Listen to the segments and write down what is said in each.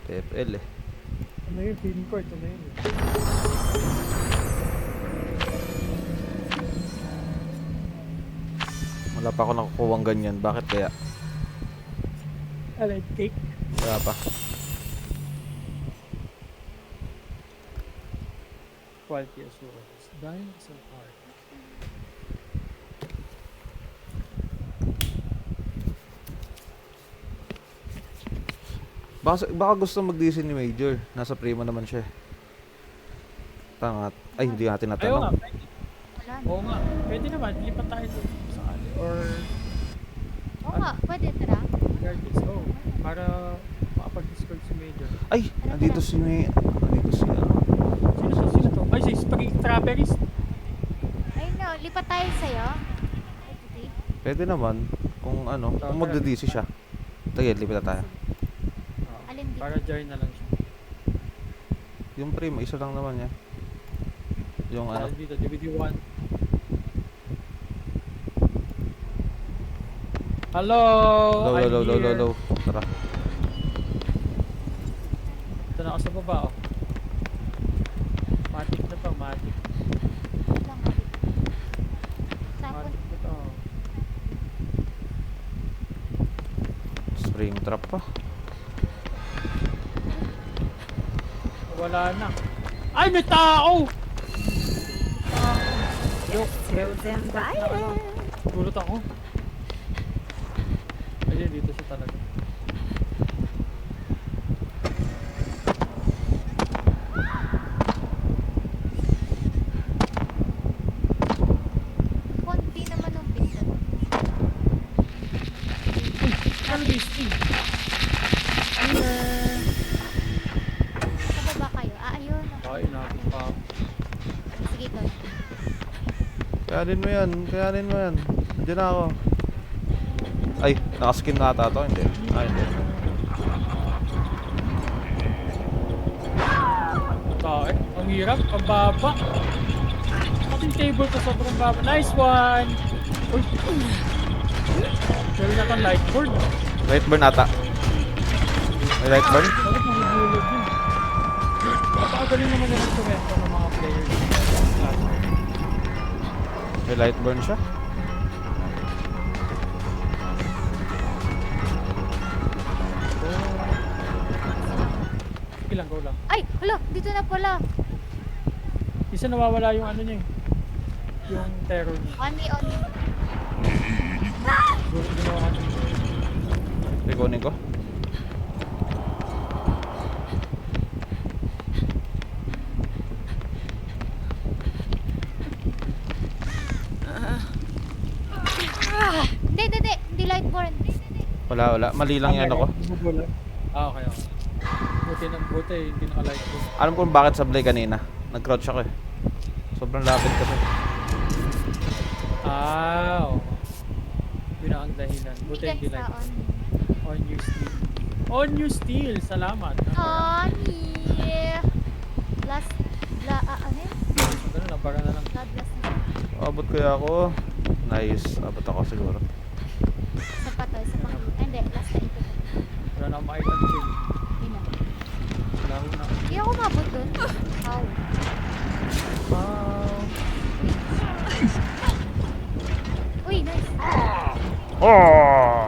TFL eh. Ano yun? Film court. Ano yun? Wala pa ako nakukuha ganyan. Bakit kaya? Alright, cake. Wala pa. Quality assurance. Dimes and art. Baka gusto mag-DC ni Major. Nasa prima naman siya eh. Tangat. Ay, hindi natin Ayaw nga, natanong. pwede. Wala na. Oo nga, pwede naman. Lipat tayo doon sa ali. Or Oo nga, pwede tara. regardless. Oh, para makapag-discord si Major. Ay, nandito si May. Nandito si ano. Sino to? Sino to? Ay, si Strawberries. Ayun na, lipat tayo sa'yo. Pwede. Pwede naman. Kung ano, kung magda-DC siya. Sige, lipat na tayo. Alin dito? Para join na lang siya. Yung prima, isa lang naman yan. Yung ano. Dito, DVD1. Hello! Low. Tara. Ito na ako sa baba, oh. Matic na to, matic. Lang nga dito. Tapon. Matic na to. Spring trap pa. Wala na. Ay, may tao! Throw them violent. Gulot ako. Ayun, dito siya talaga. Konti naman ng pinto. Ano listing? Sa baba kayo. Ayun. Ay, nakapit pa ako. Sige, ikaw. Kayanin mo yan. Nandiyan na ako. Ay, nakaskin na ata to. Hindi. Hindi. Tae, ang hirap, ang baba. Ating table ko sobrang baba. Nice one! Uy! Meron na kang lightboard. Light burn ata. May light burn? Bakit mahihulog yun? Napakagaling naman ng instrumento ng mga players. May light burn siya. Sige lang, go lang. Ay! Hala! Dito na pala. Isa nawawala yung ano niya eh. Yung terror niya. Oni. Ginawa ka niya. Kunin ko. Hindi lightborn. Wala. Mali lang yan ako. Ah, okay. Buti, hindi naka-light ko. Alam ko kung bakit sablay kanina. Nag-crouch ako eh. Sobrang lapit kasi. Ah, oo. Yun ang dahilan. Buti Guys, hindi light. Oni. On you steal. On you steal! Salamat. Oni. Last. Ano yun? Ganun lang, para na lang. Blood last na. Abot kaya ako. Nice. Abot ako siguro. Isa pa to. Isa pang. Hindi. Last na ito. Wala na akong makita ng kill. Yun na. Wala ko na. Hindi ako mabot dun. How? Wow. Uy, nice. Oh!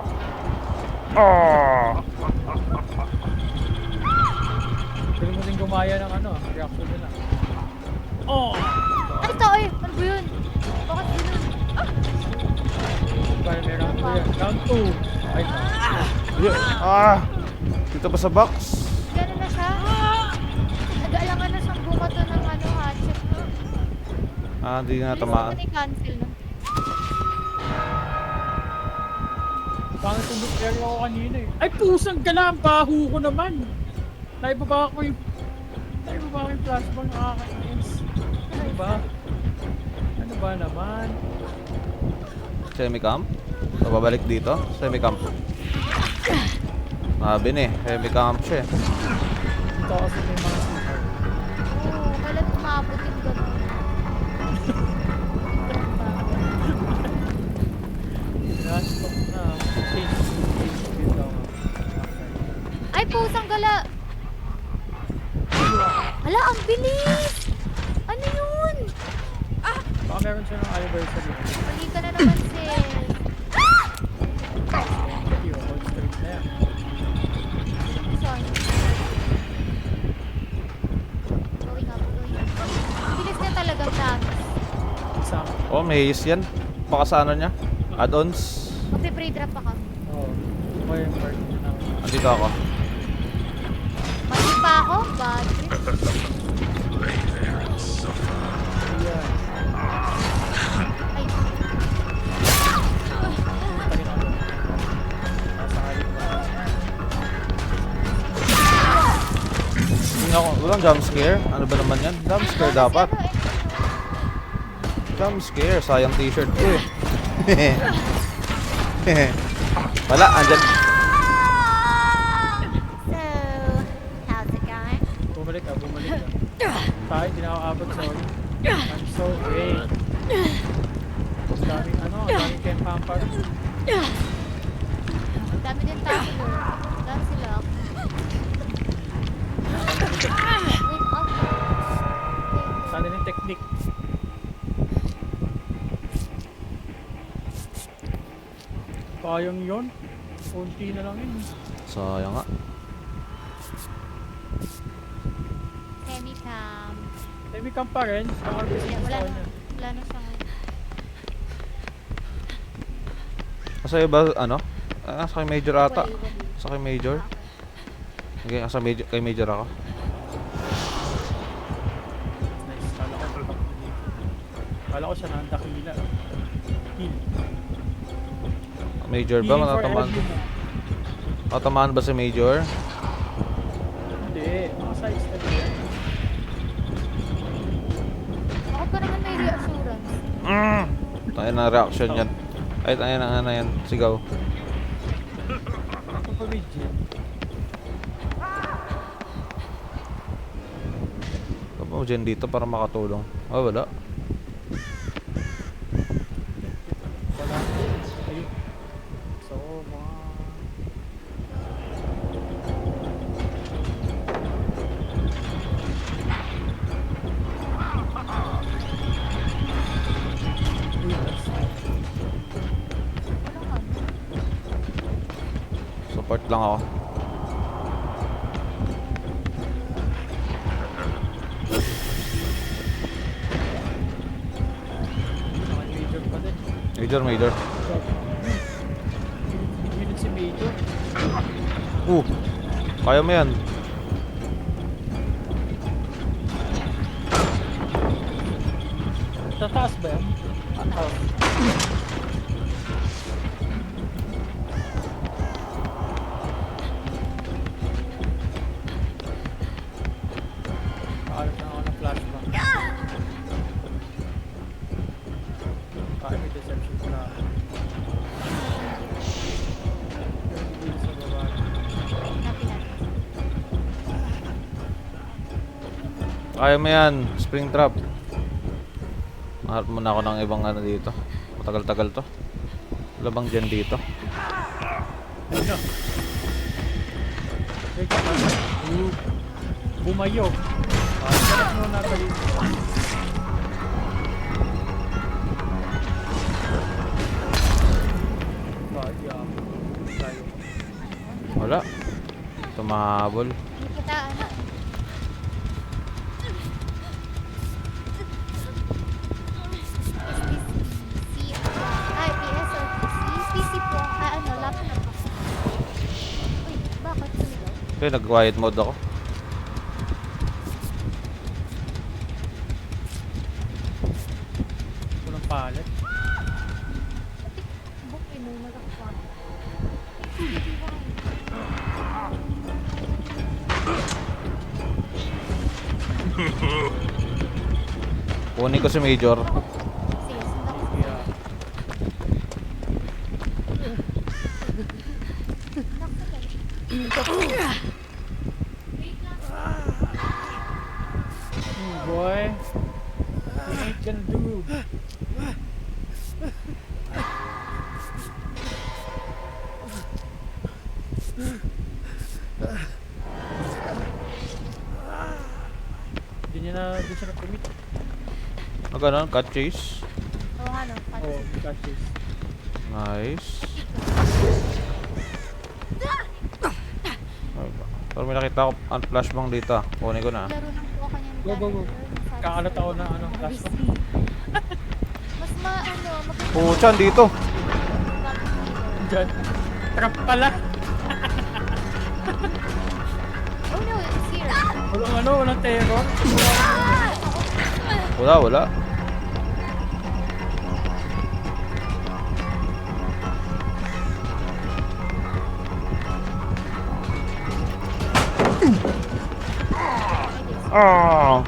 Pwede mo din gumaya ng ano, reaction nila. Oh! Ano to? Ay, ano ba yun? Bakit yun? Bale, may round 2 yan. Round 2! Ay, Dito pa sa box. Gano'n na siya? Nag-aalangan na siyang buka to ng ano, hatchet. Hindi nga tamaan. Bilis mo cancel no? pangit yung area ko kanina eh. Ay, pusang gala! Ang baho ko naman! Naibaba ko yung flashbang nakakainis. Ano ba? Ano ba naman? Semi-camp? So, babalik dito? Semi-camp. Sabi ni, semi-camp siya eh. Ito kasi may mga super. Oo, kailan umabot yung gano'n? Stop na. Change dito. Ay, pusang gala! Hala, ang bilis! Ano yun? Baka meron siya ng anniversary. Mali ka na naman, sis. Hindi, hold straight na yan. Sorry. Going up, going up. Ang bilis niya talaga, promise. Isang. Oh, may haze yan. Baka sa ano niya? Add-ons. Magpe-pre drop ako. Oo. Oh, yung part niya na. Andito ako. Mali pa ako, bad trip. Ayan. Ay, Tagin ako. Nasa kalit ba? Hindi ako. Walang jump scare. Ano ba naman yan? Jump scare dapat. Jump scare. Sayang t-shirt ko eh. Wala, andyan. So, how's it going? Bumalik ka, bumalik ka. Tayo, hindi na ako abot, sorry. I'm so great. Ang daming ano, ang daming Ken Pampar. Ang dami din tumbler. Dami sila. Wait, up. Sana yung technique. Kayang yun. Kunti na lang yun. Sayang nga. Semi-cam. Maybe cam pa rin. Baka gusto Yeah, mo wala sa na. kanya. Wala na siya ngayon. Kasi ba, ano? Sa kay Major ata. Wali. Sa kay Major. Okay, sa Major, kay Major ako. Nice. Kala ko siya nang dakila. Heal. Major ba? Healing for Matatamaan? everyone. Matatamaan ba si Major? Hindi. Mga size na din. Ako pa naman may reassurance. Tayo na reaction yan. Ay, tayo na ano yan. Sigaw. Ako pa may gym. Ano mo dyan dito para makatulong? Oh, wala. Wala. Ayun. So, mga... Uy, that's nice. Walang ano. Support lang ako. Naka-major pa din. Major, Major. Yun si Major. Kaya mo yan. Sa taas ba yan? Oh. Nakakalap na ako ng flashback. Kaya may deception na. Dito sa baba. Happy na. Kaya mo yan. Spring trap. Maharap muna ako ng ibang ano dito. Matagal-tagal to. Wala bang dyan dito? Ayun na. Teka na. Bumayo. Sarap muna tayo. Tayo. Wala. Tumahabol. Hindi kita, ano. PC. Ay, PS or PC? PC po. Ay, ano, laptop ako. Uy, bakit sumigaw? Okay, nag-quiet mode ako. Ito ng palet. Bukin mo, nagkakwa. Kunin ko si Major. Sige, sundan ko. Kaya, boy. What ain't gonna do? doon siya nag-commit. Ano ganun? Cut chase? Oo nga no. Oo, cut chase. Nice. Ay, pero may nakita ko ang flashbang dito. Kunin ko na. Laro ng po kanya ni Go, go, go. Kakalat ako na ano, flash ko. Mas ano, maganda. Puchan dito. Diyan. Trap pala. Oh no, it's here. Walang ano, walang terror. Wala. Ah!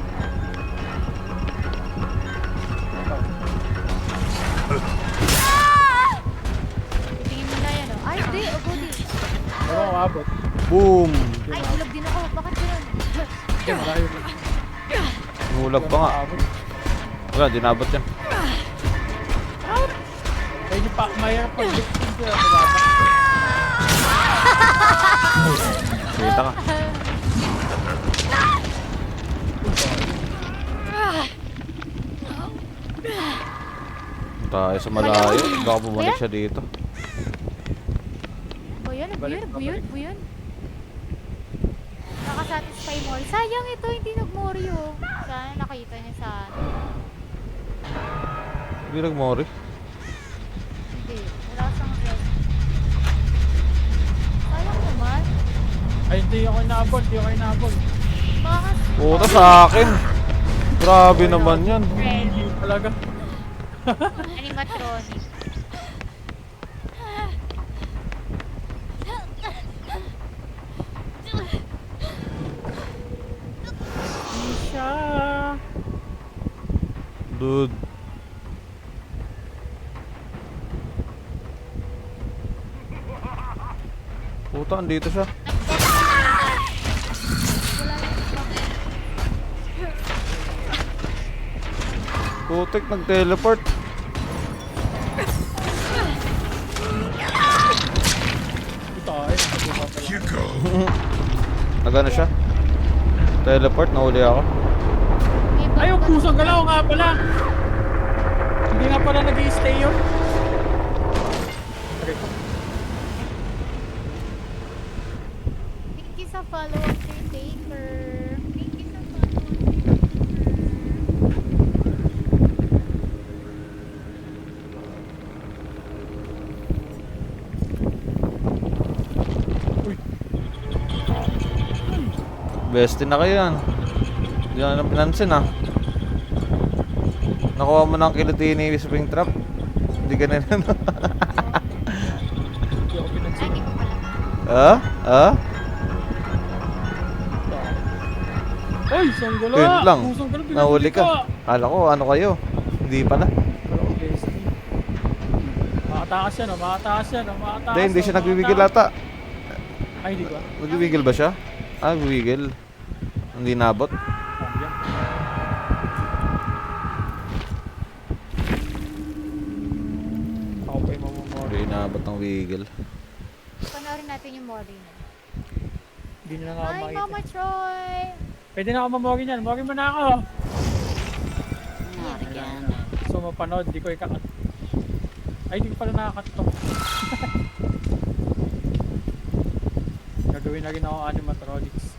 Tingin mo na yan oh. Ay, hindi. Ogo di. Pero ako abot. Boom! Ay, ulag din ako. Bakit yun? Diyan, malayo. Nulag pa nga. Abot. Wala, dinabot yan. Medyo pa, mayroon pag victim ko. Diba? Kita ka. Tayo sa malayo. Baka bumalik siya dito. Buyon, Balik, buyon, babalik. buyon. Nakasatisfy mo. Sayang ito, hindi nag-mori oh. Sana nakita niya sa ano. Hindi nagmori. Hindi, wala siyang rest. Sayang naman. Ay, hindi ako inaabot. Hindi ako inaabot. Bakit? Puta sa akin. Grabe naman yan. Hindi talaga. Animatronic. Hindi siya. Dude. Puta, andito siya. Wala yung Putik, nag-teleport. Ito ay. Nagano siya? Teleport, nahuli ako. Ay, yung pusang galaw nga pala. Hindi nga pala nag-i-stay yun. Okay. Thank you sa follow up kay Taker. Thank you sa follow up. Uy, Bestie na kayo yan. Hindi na naman pinansin ah. Nakuha mo ng kilitini spring trap. Hindi ka na hindi ako Ay, pinansin. hindi ko pala. Ah? Ah? Ay, sanggala! Yun lang. Pusang galaw, Nahuli ka. pinansin Kala ko ano kayo. Hindi pala. Wala ko bestie. Makatakas yan, oh. Makatakas yan, oh. Makatakas. Hindi, hindi oh. siya nagbibigil Makatakas. ata. Ay, hindi ba? Nagbibigil ba siya? Ah, nagbibigil. Hindi nabot. Ayan. Ako pa yung mamamori. Hindi nabot ng wiggle. Panoorin natin yung mori niya. Hindi na nga ako Hi, makita. Mama Troy! Pwede na ako mamori niyan. Mori mo na ako. So, mapanood. Di ko ikakat. Ay, di ko pala nakakat to. Gagawin na rin ako animatronics.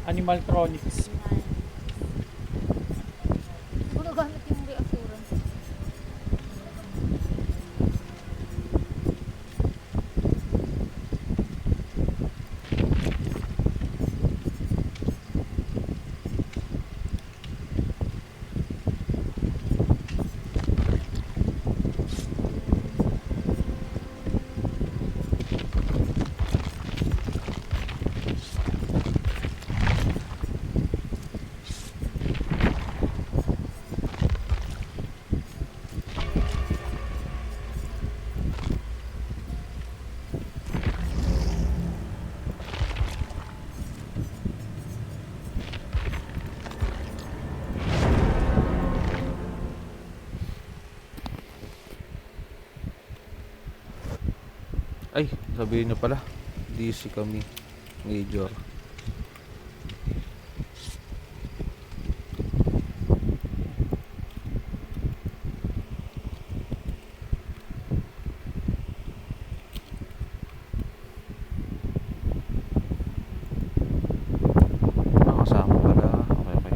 Animaltronics. Siguro gamit yung reassurance. Ay, sabihin niyo pala. DC kami. Major. Kasama pala. Okay, okay.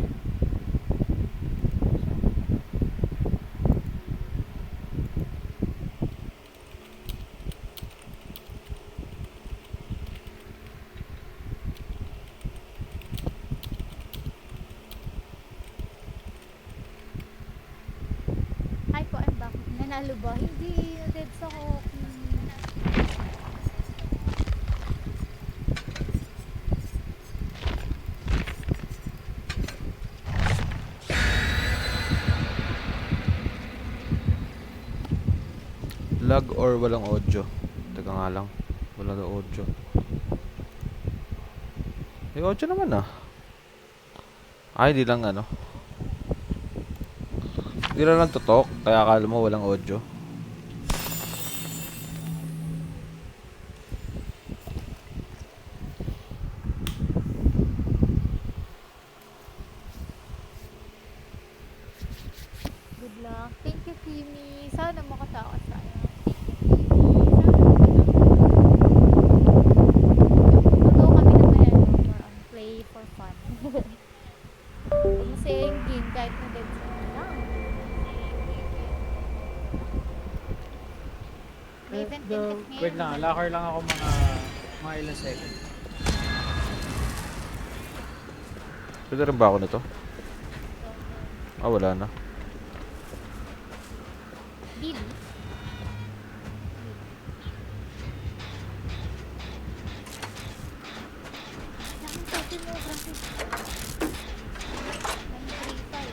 Hi po, I'm back. Nanalo ba? Hindi, dead sa hockey. Lag or walang audio? Teka nga lang. Wala daw audio. May audio naman ah. Ay, di lang ano. Di lang tutok. Kaya akala mo walang audio. Good luck. Thank you, Kimi. Sana makatakas tayo. Totoo kami naman yan. More on play for fun. Kasi yung game kahit na dead sa lang. May event din ngayon. Wait lang, locker lang ako mga ilang seconds. Pwede rin ba ako nito? Ah, wala na. Billy. Nakang kasi mo, Francis. 935.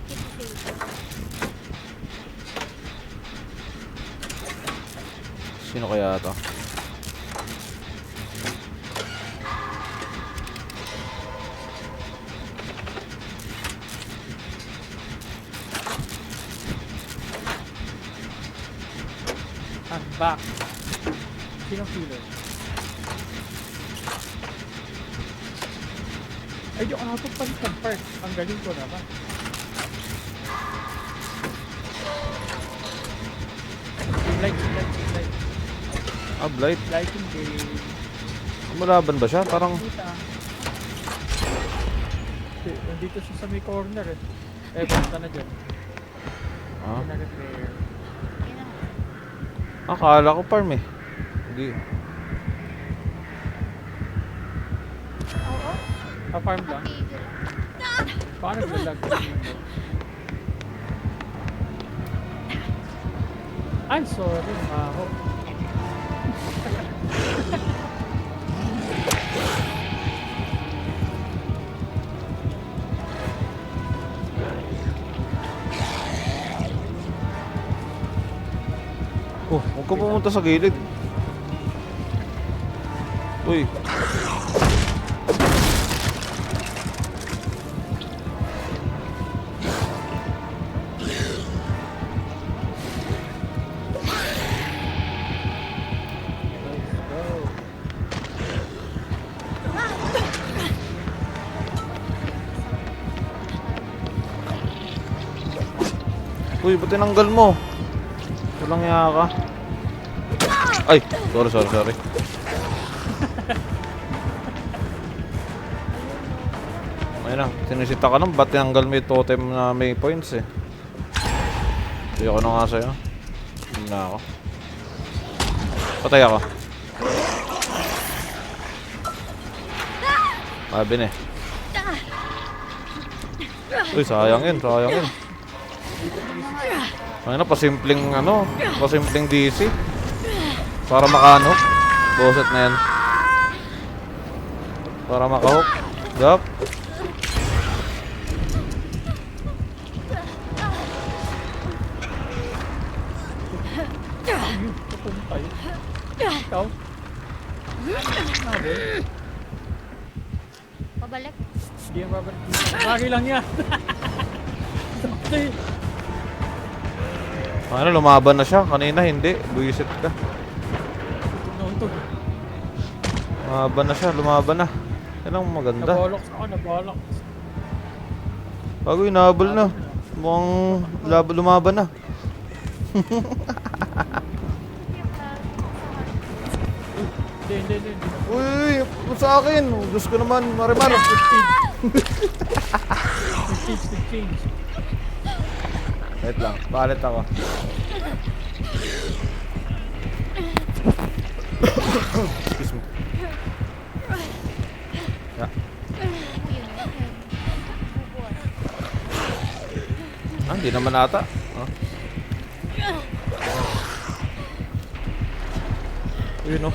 Keep safe. Sino kaya to? I'm back. Sino killer? Ay, di ako nakapagpalit ng part. Ang galing ko naman. Like. Ah, Blight. Lighting game. Malaban ba siya? Parang Kita. Nandito siya sa may corner eh. Eh, punta na dyan. ah, Nag-repair. Yun na. akala ko farm eh. Hindi. Oo. Pa-farm lang. Kapigil. Paano naglalag? I'm sorry, Maho. Oh, huwag ka pumunta sa gilid. Uy. Let's go. Uy, ba't tinanggal mo? Walang yaka ka. Ay, sorry. Ayun na, sinisita ka lang. Ba't tinanggal mo yung totem na may points eh? Ayoko na nga sa'yo. Hindi na ako. Patay ako. Sabi na eh. Uy, sayang yun. Ayun na, pasimpleng DC. Para makaano. Boset na yan. Para makahook. Yup. Pupuntay. Ikaw? Nabi? Pabalik. Hindi yung babalik. Lagi lang yan. Okay. Ano, lumaban na siya. Kanina hindi. Buisit ka. Tunog. Lumaban na siya. Lumaban na. Yan ang maganda. Nabolox ako, nabolox. Bago inabol na. Mukhang lumaban na. Hindi. Uy, ano sa akin? Diyos ko naman, Marimar. Change. Wait lang, palit ako. Excuse me. Yeah. Ah, hindi naman ata. Oh. Yun oh,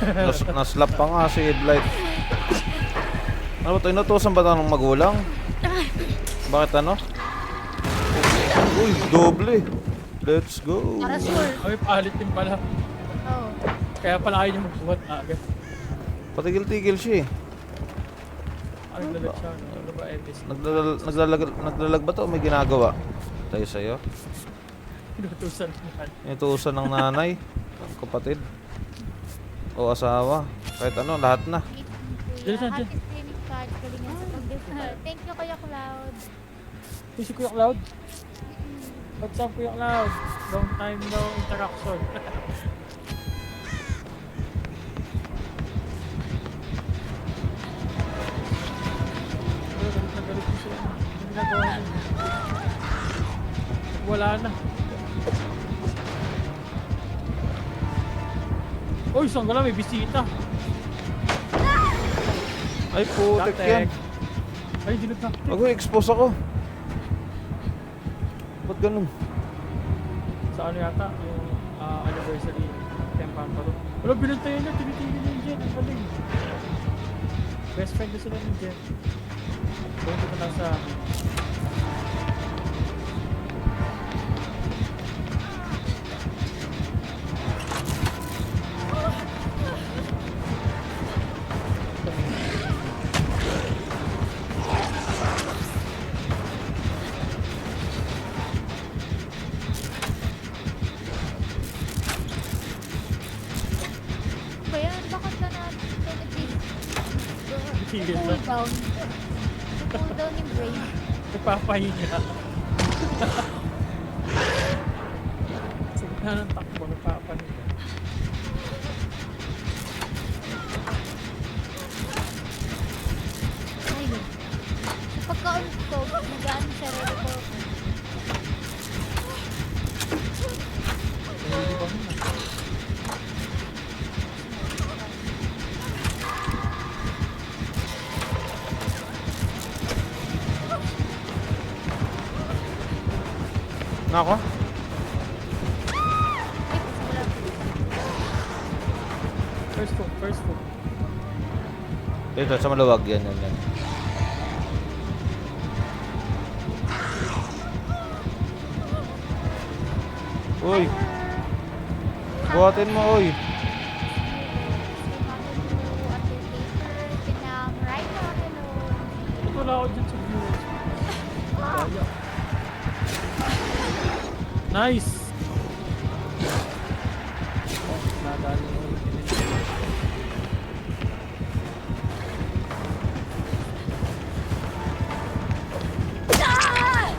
naslap pa nga si Headlight. Ano ba ito? Inutusan ba ito ng magulang? Bakit ano? Uy, doble. Let's go. Para sure. Kami palit din pala. Oo. Kaya pala ayaw niya magbuhat na agad. Patigil-tigil siya eh. Ano lalag siya? Ano ba, Evis? Naglalag ba to o may ginagawa? Tayo sa'yo. Pinutusan naman. Inutusan ng nanay, ng kapatid, o asawa. Kahit ano, lahat na. Diyan, diyan. Happy streaming card. Galingan sa pag-discard. Thank you, Kuya Cloud. Hey, si Kuya Cloud. What's up, Kuya Cloud? Long time no interaction. Galit na galit ko sila. Ang ginagawa niya. Wala na. Uy, saan ka lang? May bisita. Ay, putik yan. Ay, dinagtak. Mag-expose ako. Ba't ganun? Sa ano yata, yung anniversary tempahan pa rin. Wala, binantayan niya, tinitingin niya yung Jen, ang galing. Best friend na sila ng Jen. Doon dito na sa... Kaya, bakit ka na Tigil cool na. down? Cool down yung brain. Nagpapahinga. Sa gitna ng takbo, nagpapahinga. Ayun. Sa pagkaon ko, nagaan siya rin ko. Hindi ba muna? Nako. Ay, wala. First hook. Dito, sa maluwag. Yan. Uy, buhatin mo, uy. Ba't wala ako dyan sa viewers? Daya. Nice! Oh, nadali mo yung pinili.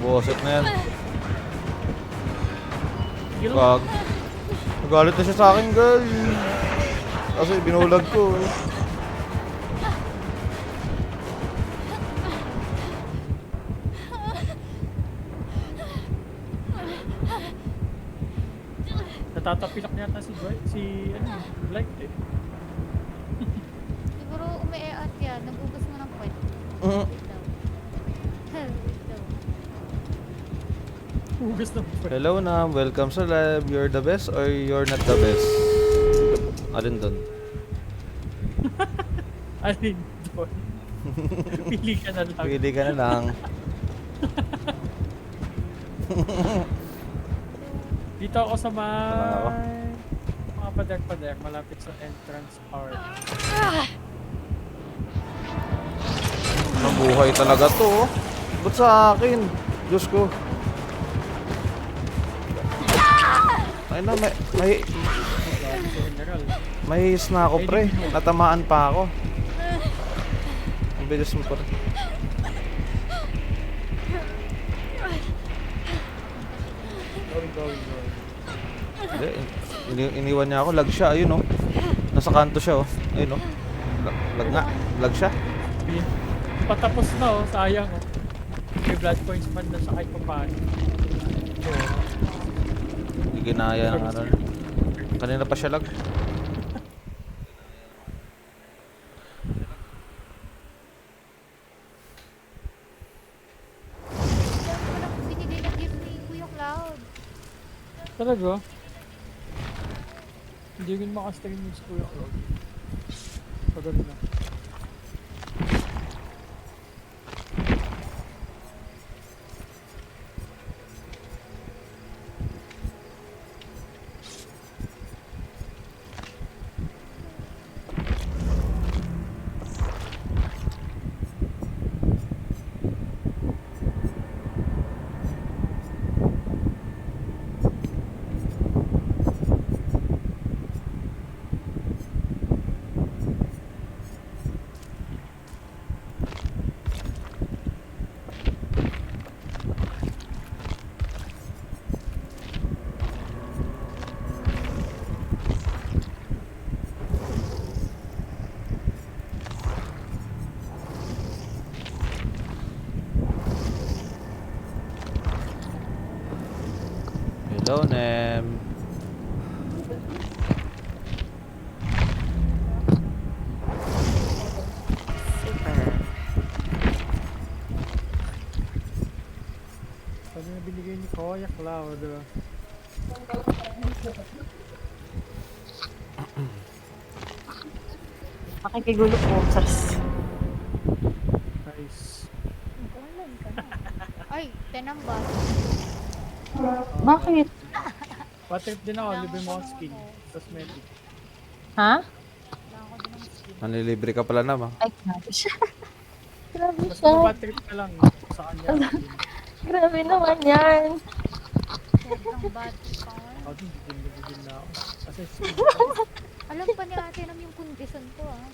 Buwasit na yan. Tigil mo. Wag. Nagalit na siya sa akin, guys. Kasi binulag ko. Natatapilak niya yata si Dwight, Blight eh. Siguro umi-e-at yan. Nag-ugas mo ng puwet. Mhm. Wait daw. Wait daw. Hugas ng Dwight. Hello na, welcome sa live. You're the best or you're not the best? Alin dun? Alin doon? Pili ka na lang. Pili ka na lang. Dito ako sa Tama ako. mga pader-pader malapit sa entrance arch. Mabuhay talaga to. Oh. Ba't sa akin? Diyos ko. Ay na, may Grabe si General. may his na ako, pre. Natamaan pa ako. Ang bilis mo, pre. Going. Hindi, iniwan niya ako. Lag siya, ayun oh. Nasa kanto siya oh. Ayun oh. Lag nga. Lag siya. Patapos na oh, sayang oh. May blood points man na sa kahit pa paano. Hindi ginaya ng ano. Kanina pa siya lag. Wala akong binigay na gift ni Kuya Cloud. Talaga? Hindi rin makastring yung school ako. Tagal na. Hello, Nem. Sabi na binigay ni Kuya Cloud. Makikigulo po. Sas. Nice. Nag-online ka na. Ay, tenamba. Bakit? Patrip din ako, libre mo ang skin. Cosmetic. Ha? Kailangan ko din ng skin. Nanlilibre ka pala naman. Ay, grabe siya. Grabe Basta siya. mapatrip ka lang sa kanya. Grabe naman yan. Sobrang bad pa. Ako din, bigil na ako. Kasi skin. Alam pa ni ate nam yung condition ko ah.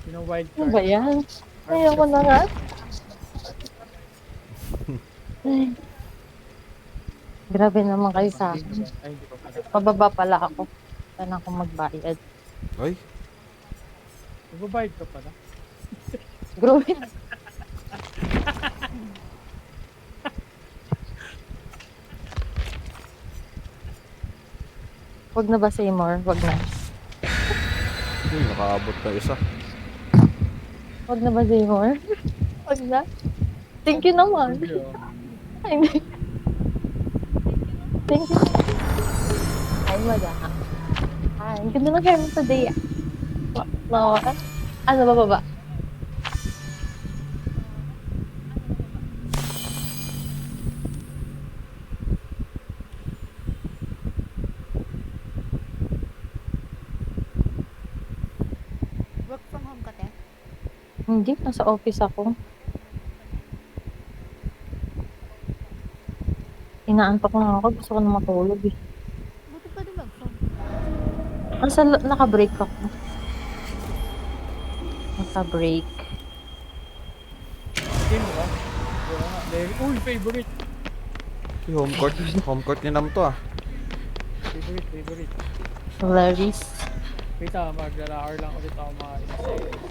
Pina-wild Ano ba card. yan? Ayoko na nga. Ay. Grabe naman kayo sa akin. Ay, hindi pa pala. Pababa pala ako. Saan ako magbayad? Ay, Nagbabayad ka pala. Grabe. Wag na ba, Seymour? Wag na. nakaabot na isa. Wag na ba, Seymour? Wag na. Thank you naman. Ay, hindi. Thank you. Ay, madam. Ay, ang ganda ng hair mo today. No, ano ba baba? Work from home ka te? Hindi, nasa office ako. Inaantok na ako. Gusto ko na matulog eh. Buti pa din mag-phone. Naka-break ako. Naka-break. Skin mo? Wala nga. Uy, favorite. Home court. Home court ni Nam to ah. Favorite. Larry's. Kita, maglalakar lang ulit ako mga ilang seconds.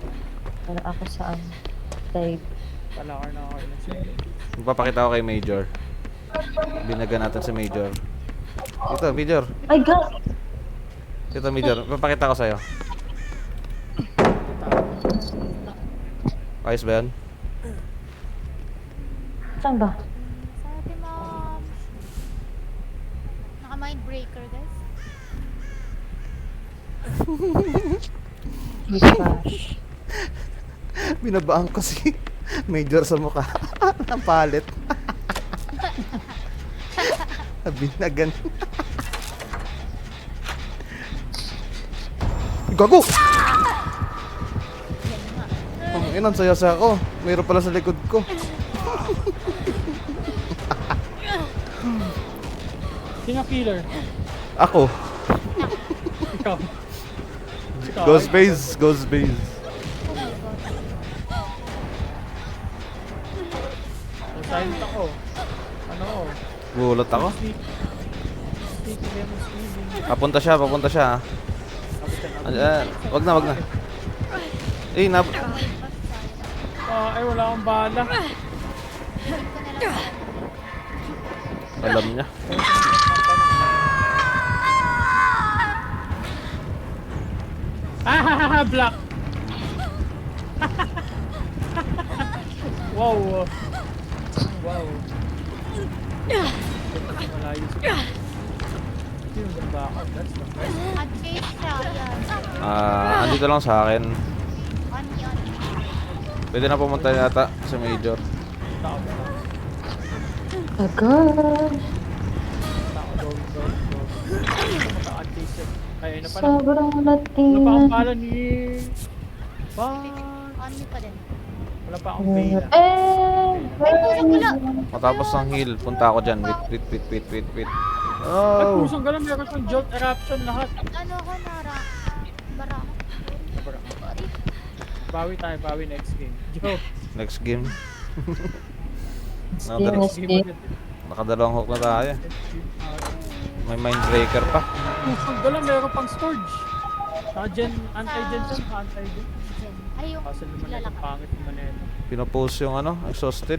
Para ako saan? Side. Palakar na ako ilang seconds. Magpapakita ko kay Major. Binaga natin si Major. Ito, Major. Ay, God! Ito, Major. Papakita ko sa'yo. Ayos ba yan? Saan ba? Sa atin ma'am. Naka-mindbreaker guys. Gosh. Binabaan ko si Major sa mukha. Ang palit. Binagan. Gago! Oh, inan saya-saya ko. Mayroon pala sa likod ko. Sino killer? Ako. Ikaw. Ikaw. Ghost base, ghost base. Oh my god. Oh, silent ako. Ano ako? Gulat ako. Sneaky lemon sneezing. Papunta siya, papunta siya. Ayan, wag na, wag na. Eh, na... Ay, wala akong bala. Hindi ko na lang Alam niya. Ah, black. Wow. Wow. Malayo siya. Sino ba ako? That's the first. at chase siya. Yan. Andito lang sa akin. On. Pwede na pumunta yata sa major. Tao ba? Agad. Tao, go. Maka-anti siya. Ay, ano pa na? Sobrang Wala pa akong latingan. bala ni... Bye. On me pa din. Wala pa akong bala. Wala. Matapos ng heal, punta ako dyan. Wait. Ay, Oh! pusong gano'n. Meron kang jolt eruption lahat. Ano ko nara? Bara ako. Sorry. Bawi next game. Joke. Next game. Game, next game. Nakadalawang hook na tayo. May mindbreaker pa. Pusong gano'n. Meron pang storage. Anti-gen siya. Anti-gen. Ay, yung Kaso naman lalaki. yung pangit naman na ito. Pinopost yung ano, exhausted.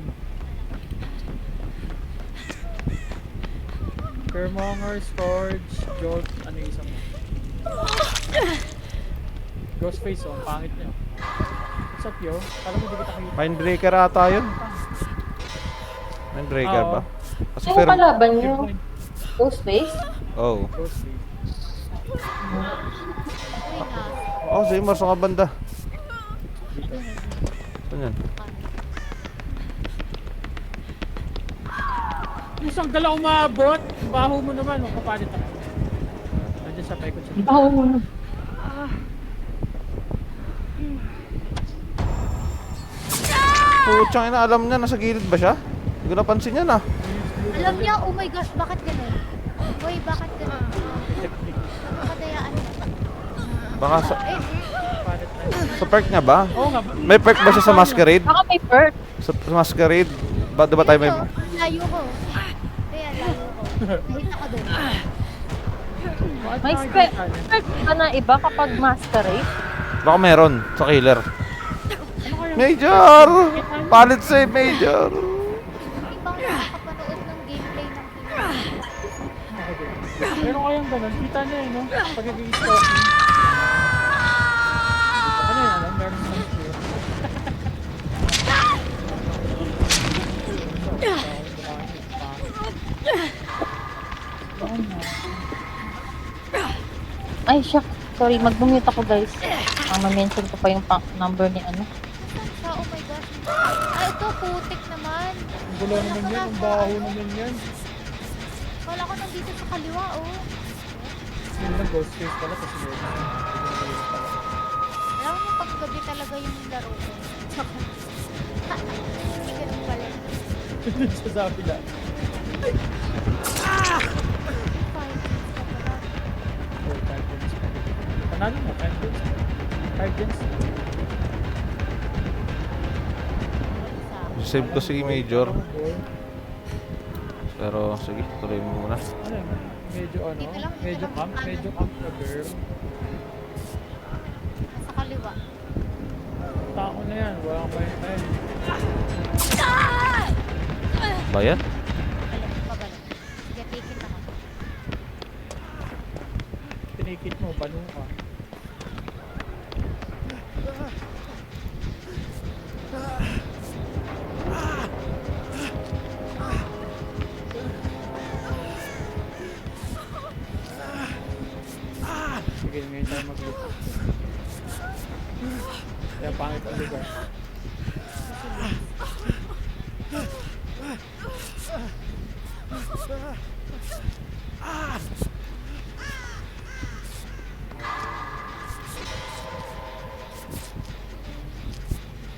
Kermonger, storage, jolt, ano yung isa mo? Ghostface, oh, ang pangit niya. What's up, yo? Alam mo, di kita kayo. Mindbreaker ata yun. Mindbreaker Oo. ba? Kasi Yung kalaban nyo, Point, Ghostface? Oh. Ghostface. Uy na. Oh, si Imar sa kabanda. Dito. Saan yan? Isang gala umabot. Baho mo naman, makapalit ako. Nandiyan sa paikot siya. Baho mo na. Putsang ina, alam niya, nasa gilid ba siya? Hindi ko napansin yan ah. Alam niya, oh my gosh, bakit ganun? Uy, bakit ganun? Technique. Nakadayaan niya. Baka sa, Palit tayo. sa perk niya ba? Oo nga ba? May perk ba siya sa masquerade? Baka may perk. Sa masquerade? Ba, diba tayo may... Ito, layo ko. Kaya layo ko. Nakita ko doon. Bakit May nakikita niya? perk ba na iba kapag masquerade? Baka meron sa killer. Ano kaya? Major! Palit save, Major! Hindi pa ako nakakapanood ng gameplay ng Pinoy. Pero kayang ganun, kita niya eh, no? Pagiging stalking. Ano yan, ano? Meron sa skill. Ay, shuck. Sorry, mag-mute ako guys. Ma-mention ko pa yung number ni ano. Saan siya? Oh my gosh. Ay, ito, putik naman. Ang gulo naman yan, ang baho naman yan. Wala ko nandito sa kaliwa, oh. Yun lang, ghost face pala, kasi meron. Alam mo, paggabi talaga yung laro ko. Hindi ganun pala. Sa Zabila. 5 minutes ka pala. Oh, 5 gens. Panalo mo, 5 gens. 5 gens. Isa. Save ko si Major. Pero sige, tuloy mo muna. Ano yun? Medyo ano? Dito lang, dito Medyo lang. camp? Medyo camp na girl. Nasa kaliwa. Tao na yan, walang bayad na yan. Bayad? Alam, pabalik. Sige, take it ako. Tinikit mo, banu ka. Sige, ngayon tayo mag-look. Kaya pangit ang lugar.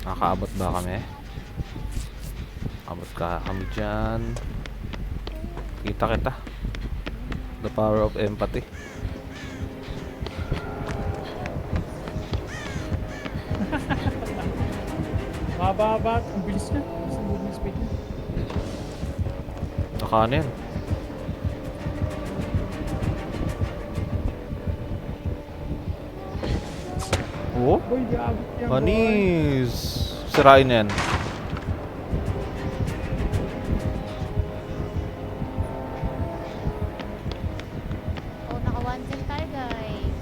Nakakaabot ba kami? Abot ka kami dyan. Kita kita. The power of empathy. Mababa. Ang bilis na. Bilis ang movement speed niya. Nakanin. Oh? Boy, gabi yan, boy. Panis! Sirain yan. Oh, naka 1 cent tayo, guys.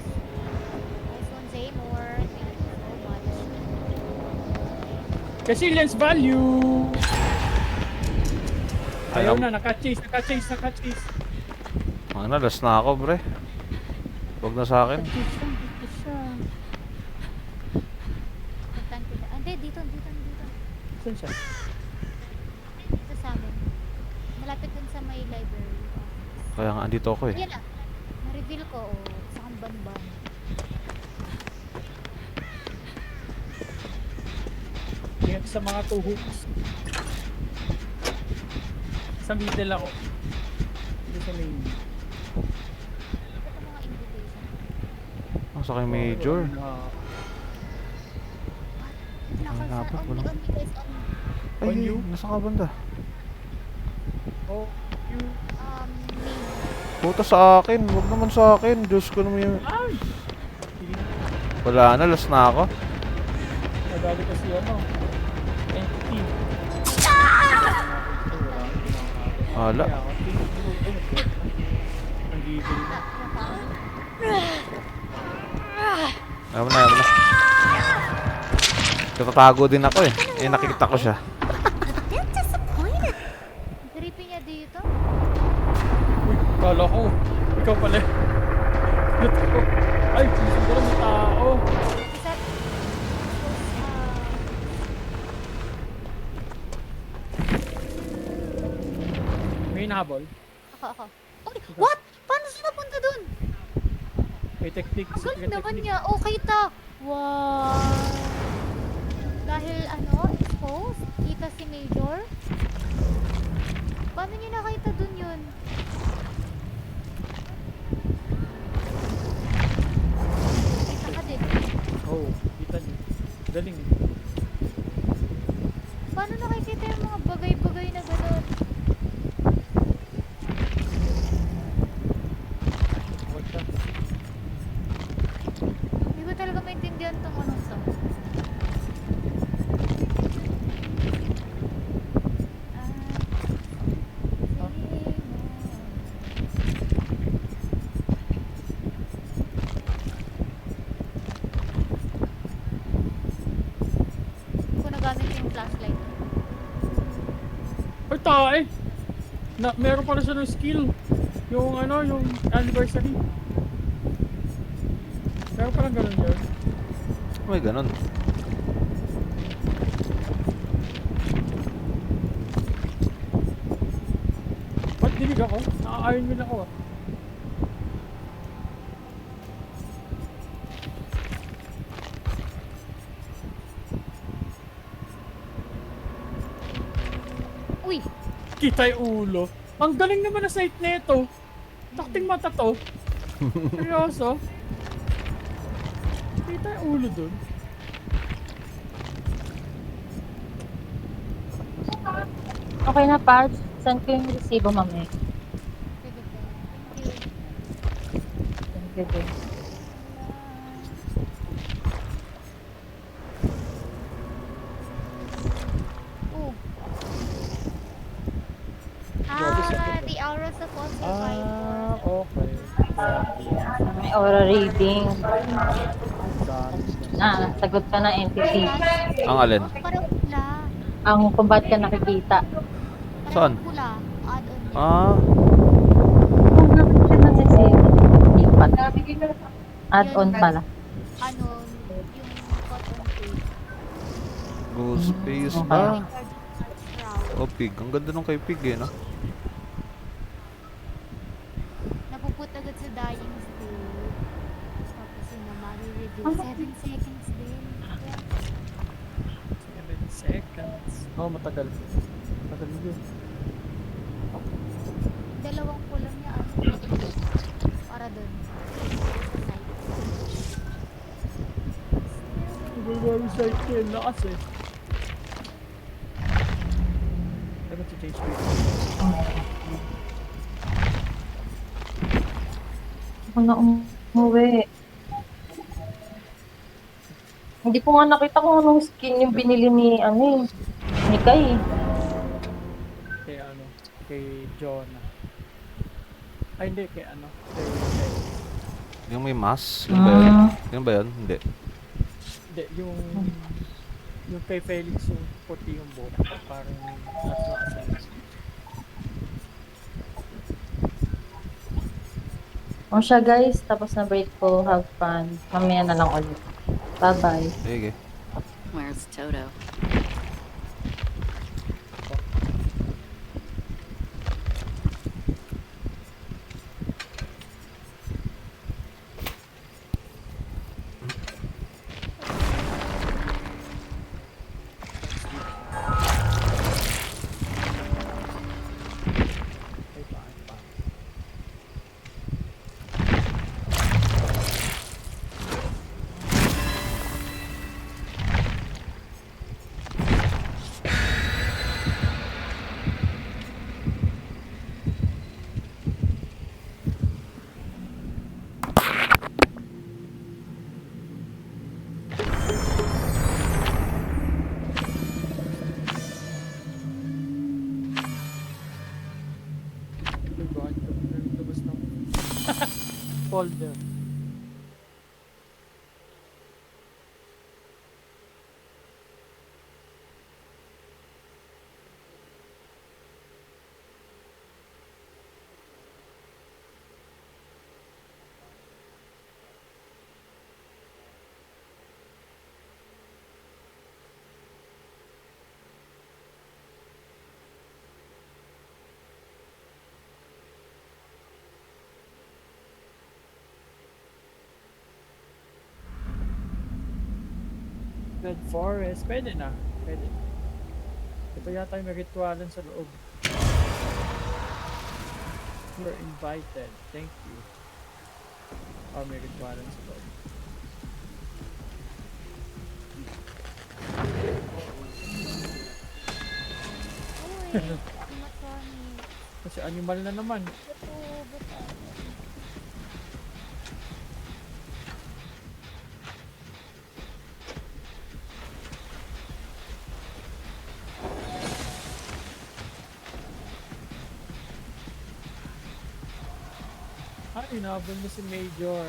Nice one, Zaymore. Thank you so much. Resilience value! Ayaw Alam. na, naka-chase. Ano, last na ako, bre. Huwag na sa akin. Naka-chase siya. Puntan ko na. Hindi, dito. Saan siya? Dito sa amin. Malapit dun sa may library. Kaya nga, andito ako eh. Yan na. Na-reveal ko, oh. Sa kamban-ban. Ingat sa mga two hooks. Sa middle ako. Dito sa main. Ito mga invitation. Nasa kay Major. Naka sa, dapat, on me, walang- on me, guys, on me. Ay, On you? nasa ka banda? Oh, you. Main. Puta sa akin, wag naman sa akin. Diyos ko naman yung... Ay! Wala na, last na ako. Nadali kasi ano. Entity. Hala. Ang gigil na. Ayaw na. Katatago din ako eh. Eh, nakikita ko siya. Gripping niya dito. Uy, kala ko. Ikaw pala. Ay, puso ko lang may tao. Isa, May nahabol. ako. Uy, what? Paano siya napunta dun? May technique. Ang secret galing naman technique. niya. Okay ta. Wow. Dahil ano, exposed? Kita si Major? Paano niya nakita dun yun? Kita ka din. Oh, kita niyo. Galing. Paano nakikita yung mga bagay-bagay na gano'n? Wag ka. Hindi ko talaga maintindihan tong anong to. Hindi ko nagamit yung flashlight. Ay, tae! Meron pala siya ng skill. Yung ano, yung anniversary. Meron palang ganun yun. May ganun. Ba't dinig ako? Naka-iron man ako ah. Uy! Kita yung ulo. Ang galing naman na sight nito. Takting mata to. Seryoso? Kita yung ulo dun. Okay na, Pads. Send ko yung resibo mamaya. Sige po. Thank you. Thank you, babe. Oh. Grabe, sakit. The auras of all Ah, survivor. okay. May aura reading. Dami. Sagot ka na entity. Ang alin? Parang pula. Ang kung ba't ka nakikita. Saan? Parang pula. Add-on yun. Ah, Kung gawin ka na si Ipat. Add-on pala. Ano, yung cotton tape. Ghost face Okay. ba? Shroud. Oh, pig. Ang ganda nung kay pig eh, no? Napuput agad sa dying state. Tapos yun na, mari-reveal. 7 seconds din. 7 seconds. Oh, matagal. Matagal yun. Dalawang kulang niya. Ano? Short kill, lakas eh. Dapat si change speed. Ako na umuwi. Hindi ko nga nakita kung anong skin yung binili ni, ni Kai. Kay ano, kay Jonah. Ay hindi, kay ano, kay Yung may mask? Yun ba yun? Yun ba yun? Hindi. hindi, yung kay Felix yung puti yung buhok. Parang nasa nakasalis. O siya guys, tapos na break ko. Have fun. Mamaya na lang ulit. Bye-bye. Sige. Where's Toto? Ay, pangit pa. Ay, bakit ka labas na ako? Folder. Red Forest. Pwede na. Pwede. Ito yata yung may ritualan sa loob. You're invited. Thank you. Oh, may ritualan sa loob. Uy, animatronic. Kasi animal na naman. Bato, bato. Ay, inabol mo si Major.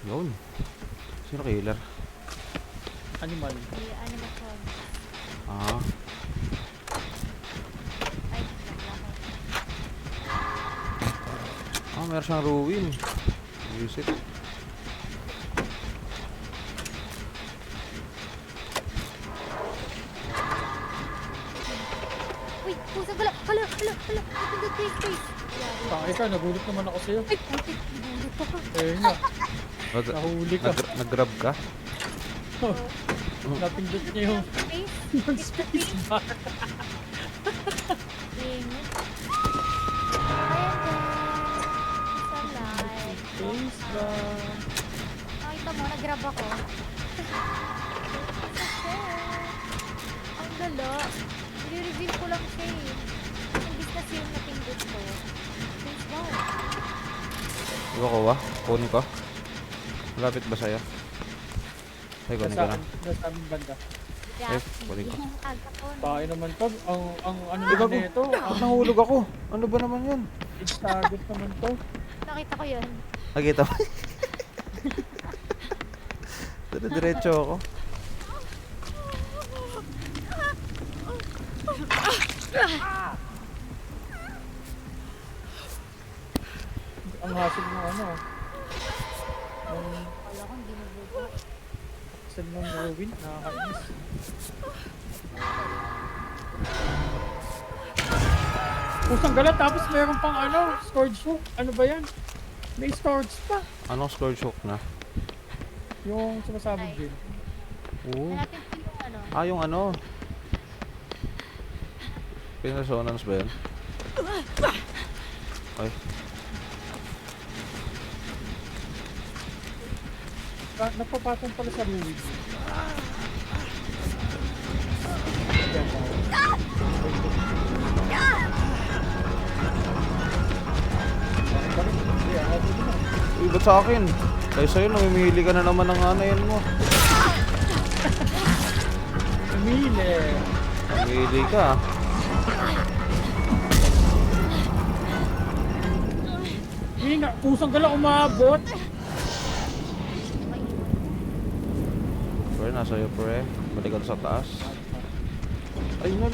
Yun. Sino killer? Animal. May animatronic. Ah. Ay, naglako. Meron siyang ruin. Use it. Uy, pusa, hala, hala, hala, hala. Napindot ko yung space. Yari. Takay ka, nagulat naman ako sa'yo. Ay, putik, nagulat ako. Ayun nga, Nag- nahuli ka. Nag-grab ka? Napindot niya yung Space? yung space bar. Ding. Ayan guys. Sa live. Space bar. Nakita mo, nag-grab ako. Ang lala. I-reveal ko lang siya eh. Imbis na siya yung napindot ko. Space bar. Di ba kuha? Kunin ko? Malapit ba sa'yo? Ay, kunin ko na. Nasa aming banda. kunin ko. Aga ko. Bakit naman to? Ang ano Di ba naman nito? Ang Nahulog ako. Ano ba naman yun? age target naman to. Nakita ko yun. Nakita mo? Diretso ako. Ang hasil ng ano. Ang Wala ko, hindi nabubo. hasil ng ruin. Nakakainis. Pusang galat tapos meron pang ano, storage hook. Ano ba yan? May storage pa. Anong scourge hook na? Yung sumasabog din. Oo. Hanapin ko yung ano. Yung ano. Pinresonance ba yun? Ay, Napapatong pala sa ruin. uy, ba't sa akin? Kaya sa'yo, namimili ka na naman ng anayan mo. Umile. Namimili ka. Hindi nga, pusang gala umabot. Pre, nasa iyo, pre. Balik ka sa taas. Ay, no.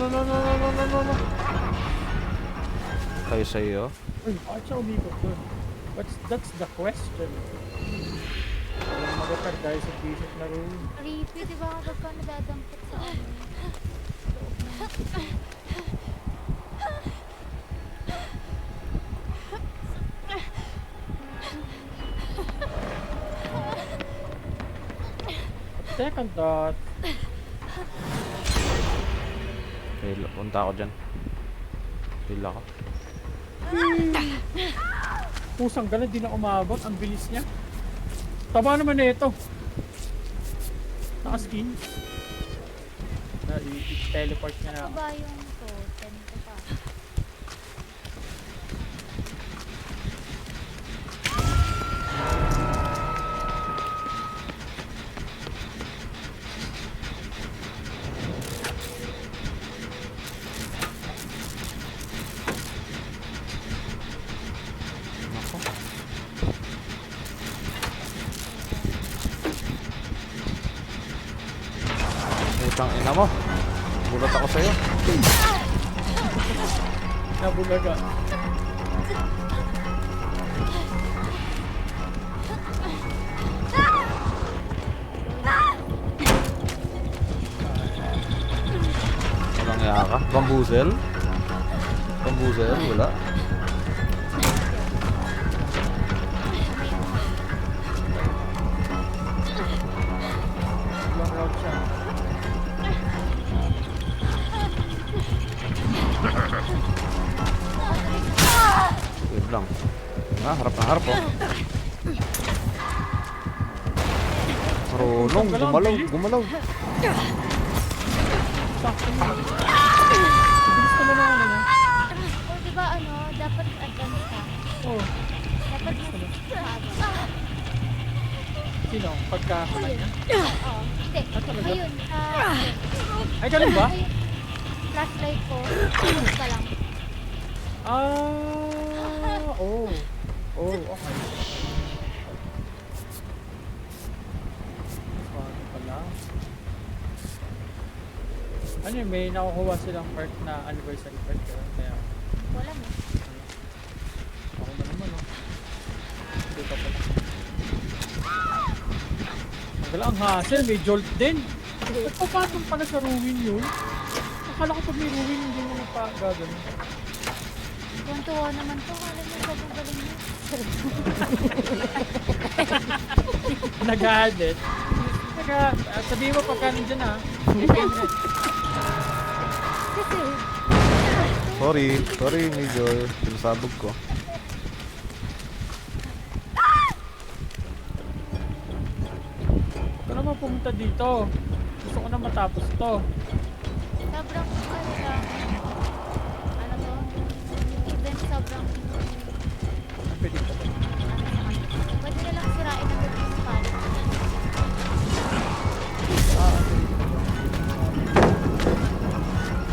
Kaya sa'yo. Uy, bakit siya umikot dun? That's the question. Walang mag-attack dahil sa basic na rule. Creepy, di ba kapag ka nadadampot sa ano? Second thought. Okay, punta ako dyan. Pila ka. Pusang gala, di na umabot. Ang bilis niya. Taba naman na ito. Naka-skin. I-teleport niya na. Ano ba yung totem ko pa? Putang ina mo. Bulat ako sa'yo. Nabulaga. Walang iya ka. Bambuzel? Bambuzel? Wala. Long route siya. Wait lang. Ah, harap na harap oh. Marunong, gumalaw. Sakto mo. Bilis ka na naman ano. O, di ba ano, dapat advance ka. Oh, Dapat maaga. sino? Pagkakaman niya? Oo, hindi. Ah, talaga? Ngayon, Ay, ganun ba? ngayon, flashlight ko, tulog pa lang. Oh. Oh, okay. Paano pala? Ano yun, may nakukuha silang perk na anniversary perk yun. Kaya, Wala mo. ako na naman, oh. Hindi pa pala. Magala ang hassle, may jolt din. Nagpapatong pala sa ruin yun. Akala ko pag may ruin, hindi mo nagpagagano. Tuwan-tuwa naman to. Alam mo, sobrang galing mo. Nag-added. Sabihin mo pagka nandyan ha. Kasi, Sorry, Major. Sinasabog ko. Huwag ka naman pumunta dito. Gusto ko na matapos to. sobrang, ano lang, ano to? Event sobrang, Pwede pa to. pwede na lang sirain agad yung palette.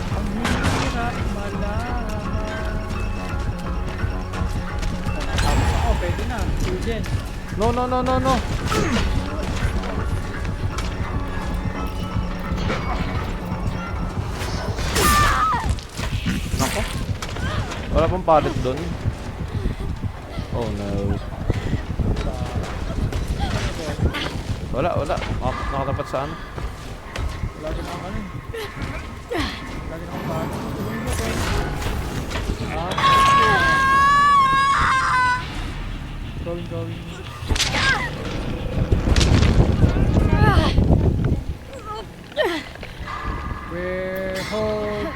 Ang hirap malaman. Natapos ako, pwede na. Student. No. Nako. Wala pang pallet doon. Oh no. Wala. Nakatapat saan? Wala din ako ano. Wala din ako paano. Tuloy mo, Twen. Going. We're home.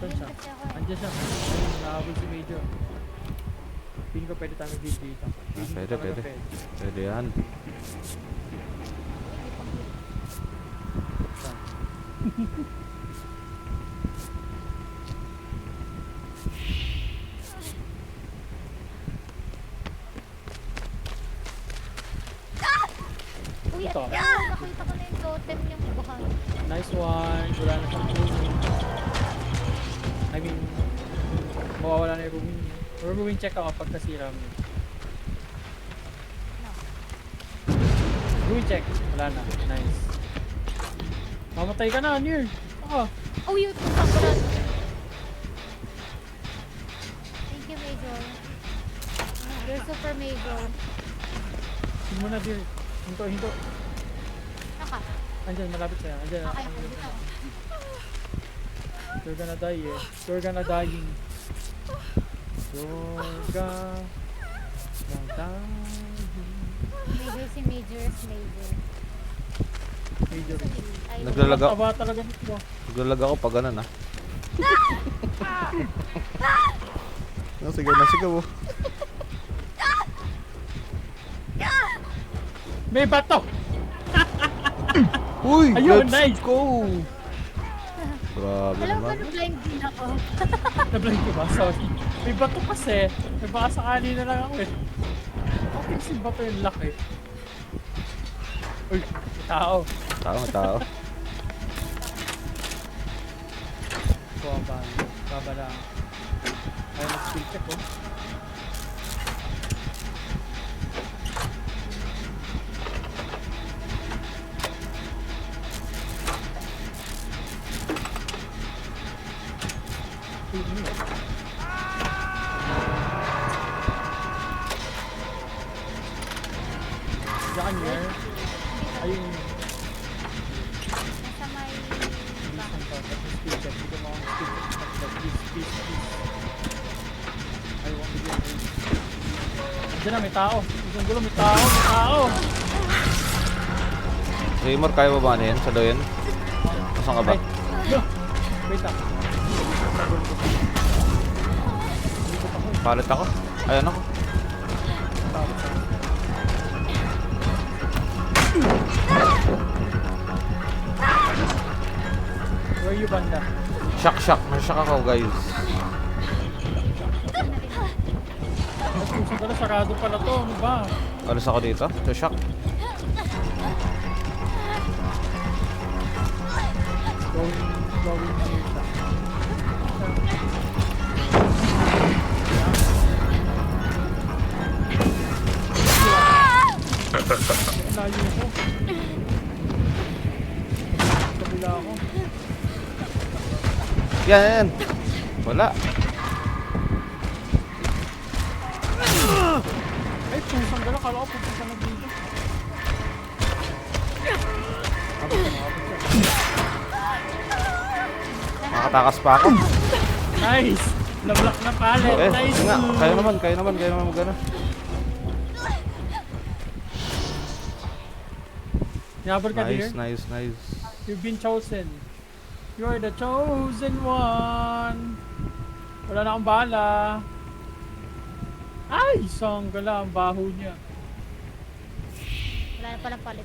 Saan siya? kasi ako. Andiyan siya. Ayun, nahabol si Major. Feeling ko pwede tayo mag-game dito. Feeling ko pwede, talaga pwede. Pwede yan. Saan? Uy, Ito. nakita ko na yung totem yung buhay. Nice one. Wala na siyang booming. I mean, mawawala na yung booming. Or booming check ako pag nasira mo. No. Booming check. Wala na. Nice. Mamatay ka na, Nier. Ah. Oh, yun. Kapalan. Thank you, Major. You're super Major. Hindi mo na, dear. Hinto, hinto. Naka. Andyan, malapit sa'yo. Andyan. Okay, ako dito. You're gonna die eh. You're gonna dying. You're gonna dying. Major si Major is Major. Major. Ay, Naglalaga. Taba talaga nito. Naglalag ako pag ganun ah. Nasigaw na sigaw oh. May bato! Uy! Ayun, let's nice. go! Grabe alam ko naman. na blind din ako. Nablind ko ba? Sorry. May bato kasi. May baka sakali na lang ako eh. Okay, kasi bato yung lock eh. Uy, may tao. Tao. Baba. Baba lang. Ayaw mag-skill check oh. Uy, ano yun? Diyan niya. Ayun. Nasa may... Please, ang tapos yung skill check. Hindi ko skill check. Please. I won't be doing this. Andiyan na, may tao. Isang gulo, may tao. Raymore, kaya mo ba ano yan? Saluhin? Nasaan ka ba? Ay, no. Wait lang. Palit ako? Ayan ako. Where are you, banda? Shock. Nashock ako guys. Ay, pusong ka na, sarado pala to. Ano ba? Alis ako dito. Shock. Going here siya. Layo ko. Kabila ako. Yan. Wala. Ay, pusang gala. Kala ko pupunta na dito. Nakatakas pa ako. Nice! Nablock na palet. Eh, Nice! nga. Kaya naman magana. Nabor ka dear. Nice. You've been chosen. You're the chosen one. Wala na akong bala. Ay! Isang gala. Ang baho niya. Wala na palang palit.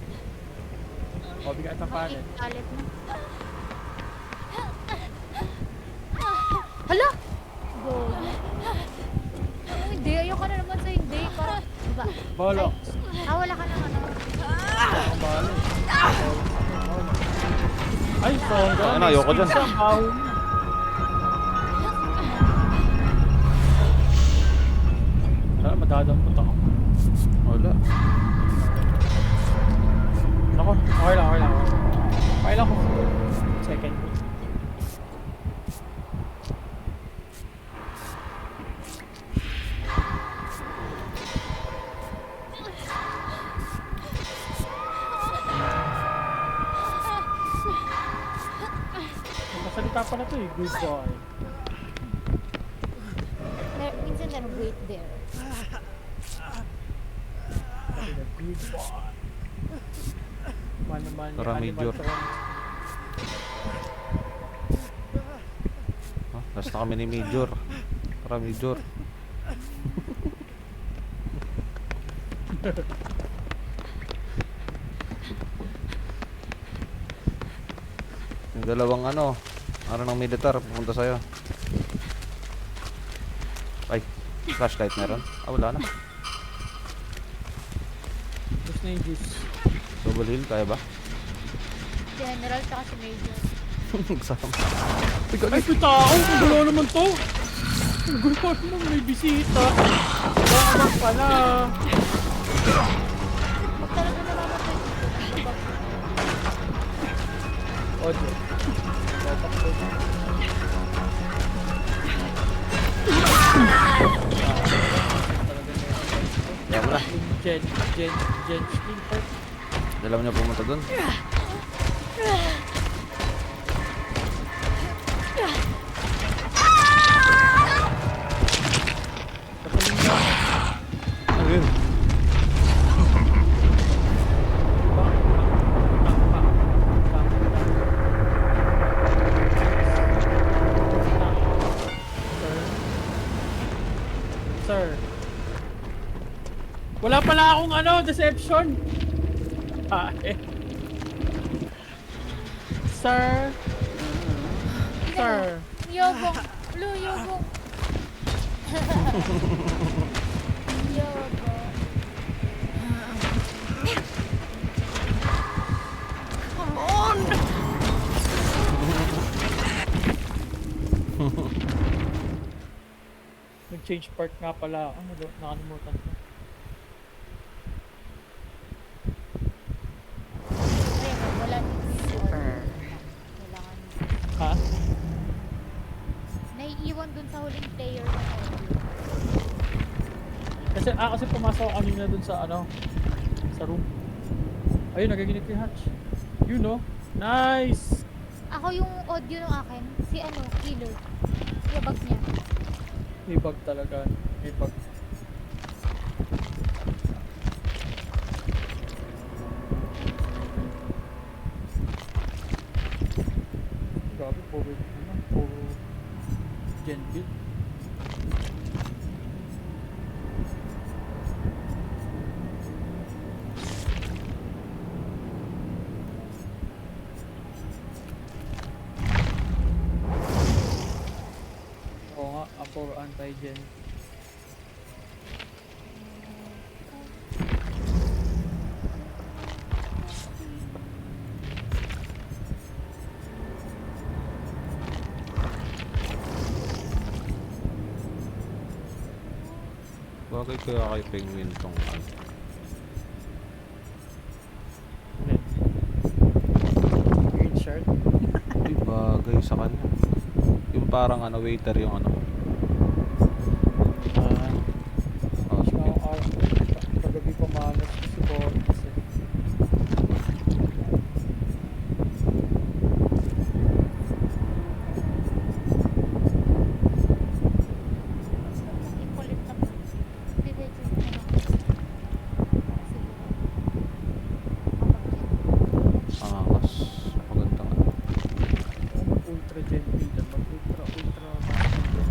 O, bigat ang palet. Palit na. Hala! Go. Oh, hindi. Ayoko na naman sa hindi. Para, diba? Bolo. Wala ka naman. Wala akong bala. Ay, isang gala. Ano, ayoko dyan. Ang baho niya. Wala, madadampot ako. Wala. Nako, okay lang. Okay lang ko. Second ko. Masalita pa na to eh. Good boy. Minsan na wait there. Good boy. Man, Tara, Major. Oh, Labas na kami ni Major. Tara, Major. Yung dalawang ano ng militar pupunta sa'yo. Ay, flashlight meron? Ah, wala na. Tapos na yung juice. Double heal, kaya ba? General tsaka si Major. Kasama. Ay, tao! Ang gulo naman to! Ang gulo naman, may bisita. Baka pala. Huwag talaga namamatay dito. Ojo. Kaya mo na. Gen skill part. Dalawa niya pumunta dun. Ayun. Sir. Wala pala akong ano, deception. Eh. Sir. Sir. Yobong. Blue, yobong. Yobong. Come on! Nag-change part nga pala. Ano, nakalimutan ko. Ayun, wala dito yung audio. Kailangan. Ha? Naiiwan dun sa huling player ng audio. Kasi pumasok ako kanina dun sa ano, sa room. Ayun, nagaginip yung hatch. You know? Nice! Ako yung audio ng akin, si ano, killer. Yung bag niya. May bug talaga. May bug. Grabe, puro gen build. Oo nga, puro anti-gen. Bagay kaya kay Penguin tong ano. Green shirt. Ay, bagay sa kanya. Yung parang ano, waiter yung ano. Oh, sige. Kagabi pamanas si Boris. Yung kulit na diretso na lang. Siguro. Angas. Maganda nga. Ultra gen build. Ultra master.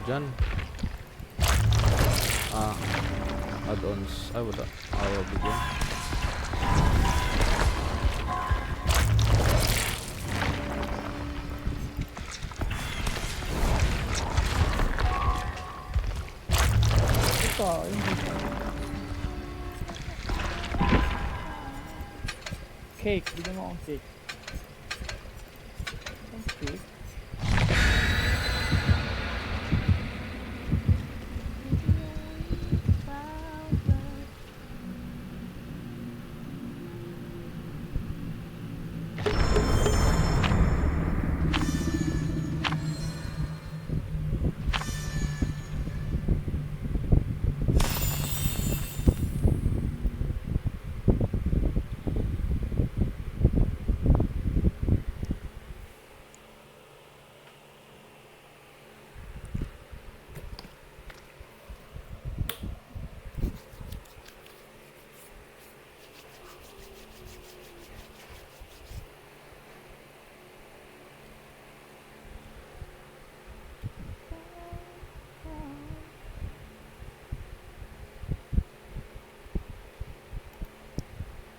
dyan? Add-ons. Ay, wala. Ayaw bigyan. Ito, hindi pa. Cake, bigyan mo akong cake. Ang cake?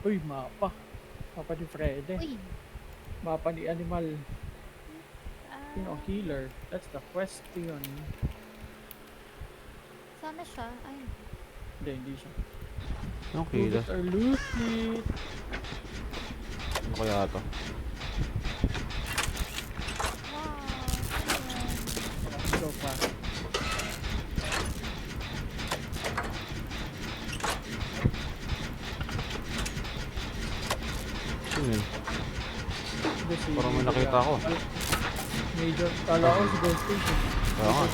Uy, mapa. Mapa ni Frede. Uy. Mapa ni Animal. Ah, Sino ang healer? That's the question. Sana siya. Ay, Hindi siya. Okay, Loot it or loot it. ano kaya ito? wow. Ayan. So pa. Sino yun? Hindi, si Parang may nakita ako. Major. Kala ko si Ghost Station. Kaya nga.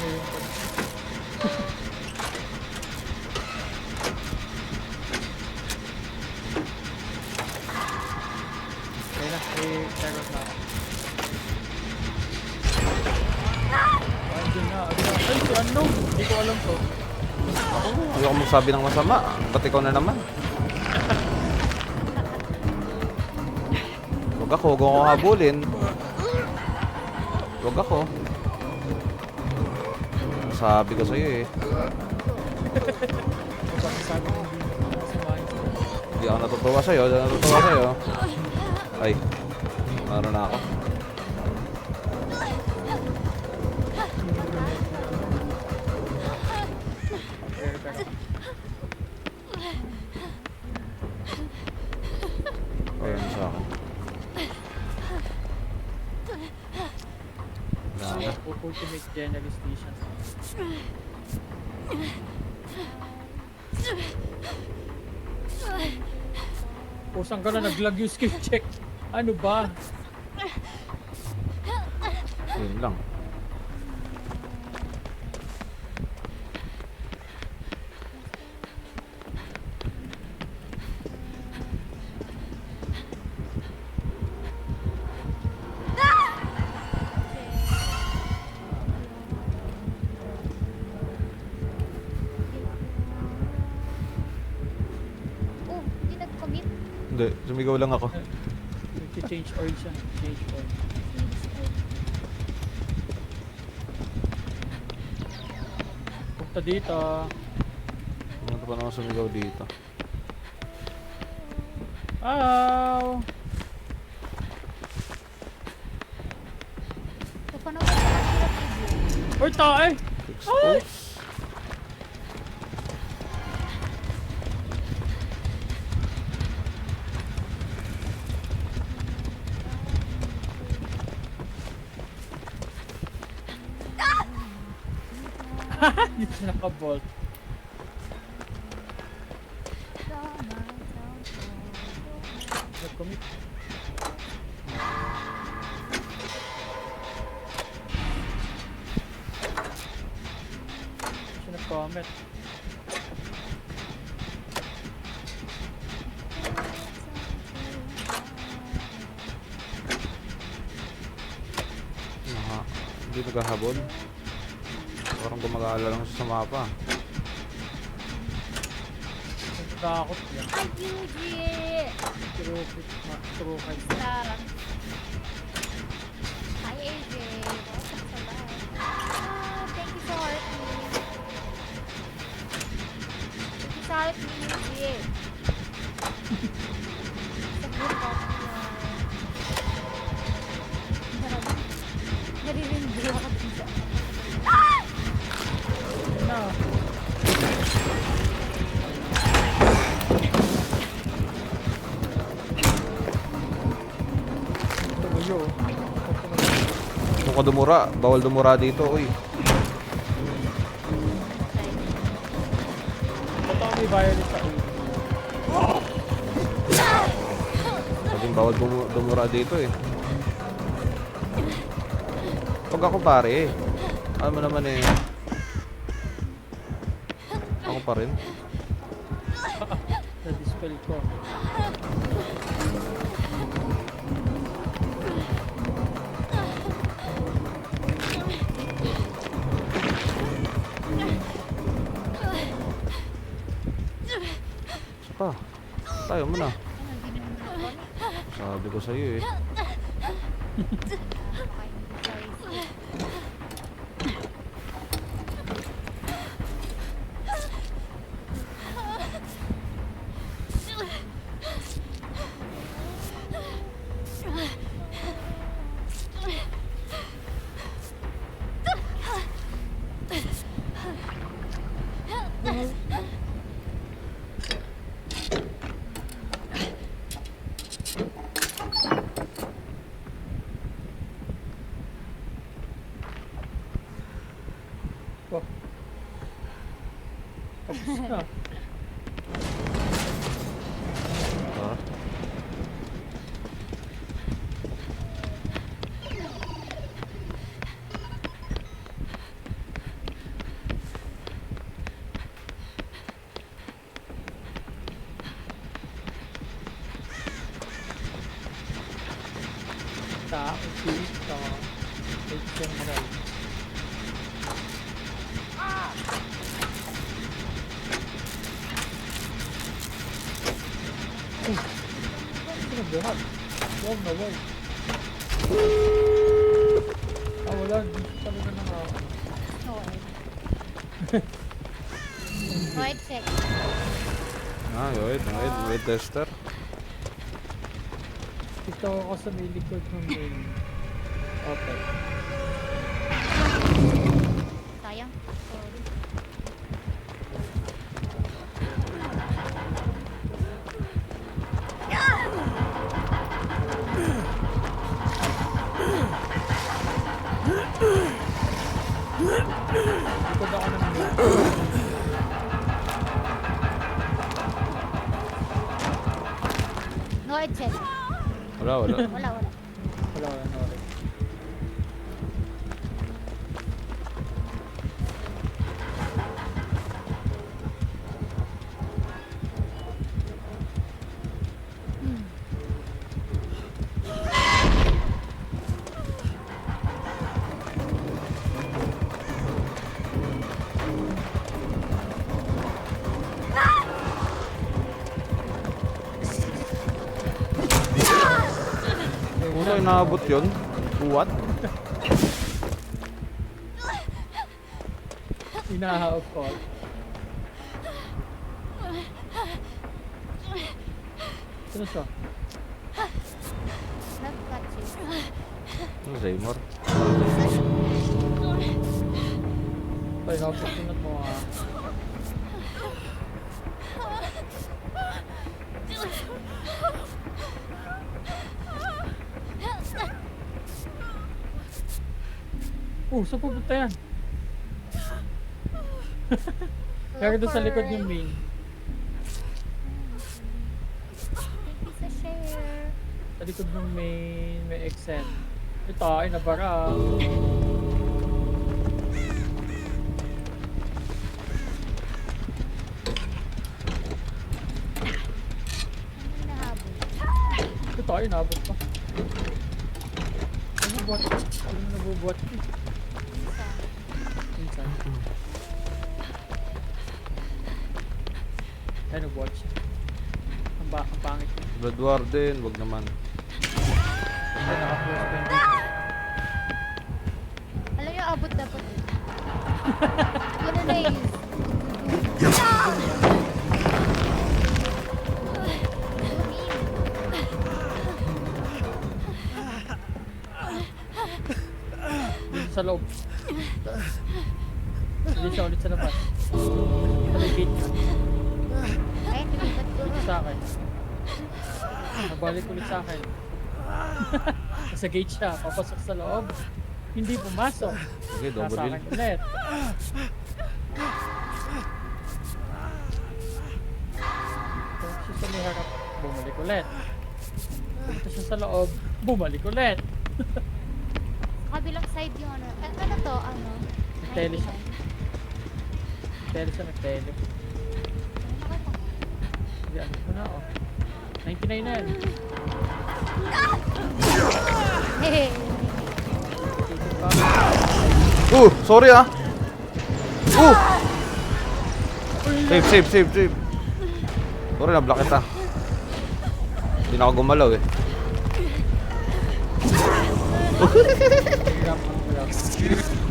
Kaya na, terror na ako. Andyan na. Ay, si ano? Hindi ko alam to. Ayoko magsabi ng masama. Ba't ikaw na naman? Huwag ako kung habulin. Huwag ako. Sabi ko sa'yo eh. Sabi ko hindi ko samahin. Hindi ako natutuwa sa'yo. Hindi ako natutuwa sa'yo. Ay. Meron na ako. Ayun sa akin. Wala na. Ultimate General Station. Pusang ka na nag-lag yung skill check. Ano ba? Yun lang. Oh, hindi nag-commit. Hindi, sumigaw lang ako. Change oil siya. Change oil. Punta dito. Ano pa naman sumigaw dito? Ow! So, paano ba review? Uy, tae! Oops. Hindi siya naka-bolt. Nag-commit. Siya nag-comment. Hindi naghahabol. Parang gumagala lang siya sa mapa. Nagtakot niya. Ay, Yuji! True kite. Lang. Hi, AJ. Welcome sa live. Ah, thank you for Let me use it. Sagot ako yan. Naririndi ako dito. Na. Tumayo. Kung ka dumura, bawal dumura dito, uy. Ba't ako may violet sa ulo? Paging bawal dumura dito eh. Pag ako pare, alam mo naman eh. Ako pa rin. Na-dispel ko. Pa, tayo mo na. Sabi ko sa'yo eh. Oh. Tapos na. Ha? Sa ito. General. Ano buhat? Wag na wag. Wala. Dito talaga na ako. White check. Ah, wait tester. Ito ako sa may likod ng main. Okay. Sayang. Sorry. Likod ako ng main. No white check. Wala. Wala. Wala no. Kung sa'yo nakabot yun, what? Inahaop ko. Sino siya? Love got you. Ano, Zaymor? Ay, napapinat mo ah. Saan pupunta yan? Kaya doon sa likod yung main. Thank you sa share. Sa likod ng main, may exit. Ito ay nabara. Hinahabol. Ito ay nabot pa. Nabubuhat. Ano mo nabubuhat? Isa. Minsan. Ay, nabubuhat siya. Ang pangit. Blood Warden, wag naman. Ay, naka-close pa yun. Alam niyo, abot dapat eh. Gonna raise. sa loob. Hindi siya ulit sa labas. Paligid Ay, lumipat ko. sa akin. Nabalik ulit sa akin. Sa gate siya, papasok sa loob. Hindi pumasok. Sige, double Nasa heal. akin ulit. Pumunta siya sa may harap, bumalik ulit. Pumunta siya sa loob, bumalik ulit. Kabilang side yung ano. Ano to? Ano? Tele siya. Tele siya, nag-tele. Hindi, ano ko na, oh. 99 na yan. Hehe. Titig pa. Sorry ah. Save. Sorry, na-block kita. Hindi na ako gumalaw eh.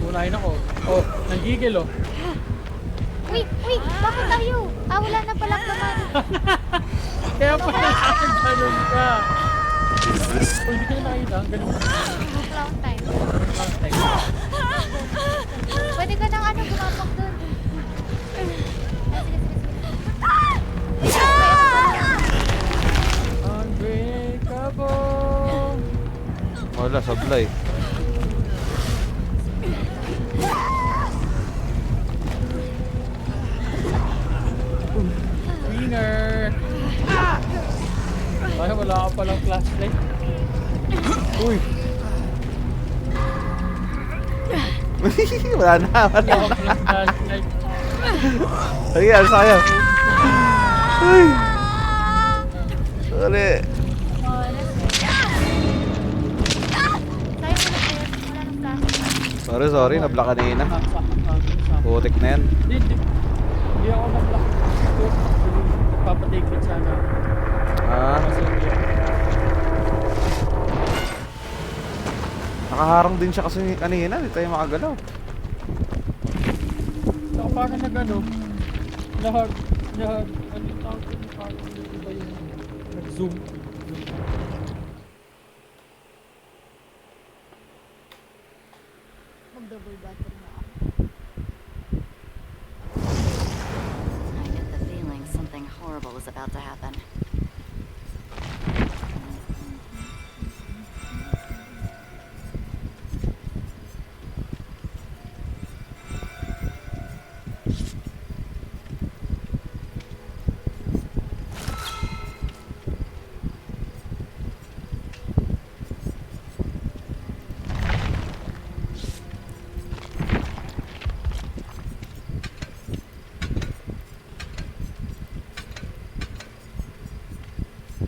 Unahin ako. Oh, nanggigil oh. Uy! Bakit tayo? Wala na pala naman. Kaya pala ganun ka. Oh, hindi ka na nakita. Ganun ka. Clown time. Lang time. Pwede ka nang ano, gumapak doon. Ay, sige. Unbreakable. Wala, sablay. Winner. Ay, wala ka palang flashlight. Uy, Wala na. wala ka palang flashlight. Sige, ano sa'yo? Ay. Sorry. Oh, that's good. Tayo mo na kayo. Wala nang flash. Sorry, na-block kanina. Putik na yan. Hindi ako na-block. Papatake it sana. Kasi hindi ako. Nakaharang din siya kasi kanina. Hindi tayo makagalaw. Saka paano na gano'n? Lahat, ano yung tawag ko? Parang iba yung nag-zoom. Mag-double battery na ako. I get the feeling something horrible is about to happen.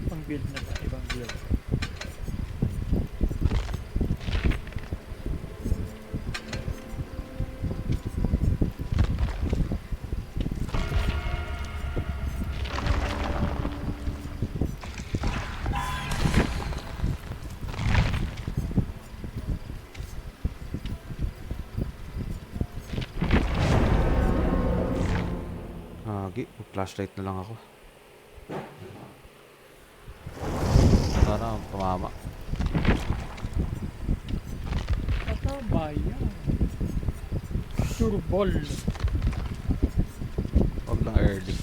Ibang build na ba? Ibang build. Flashlight na lang ako. Sana pumama. Ito ba yan? Sure ball. Huwag lang early.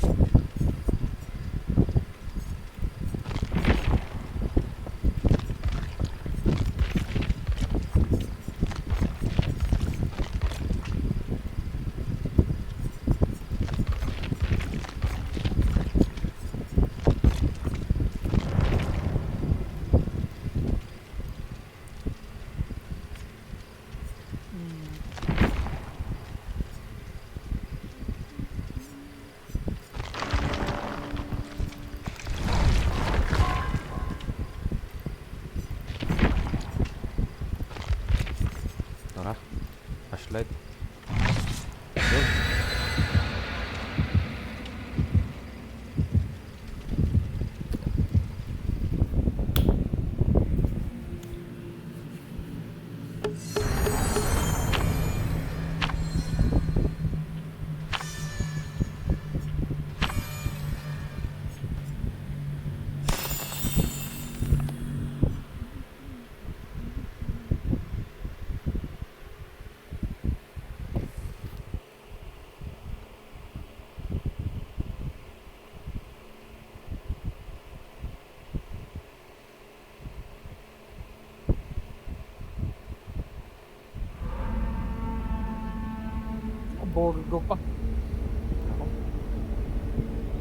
Borgo pa.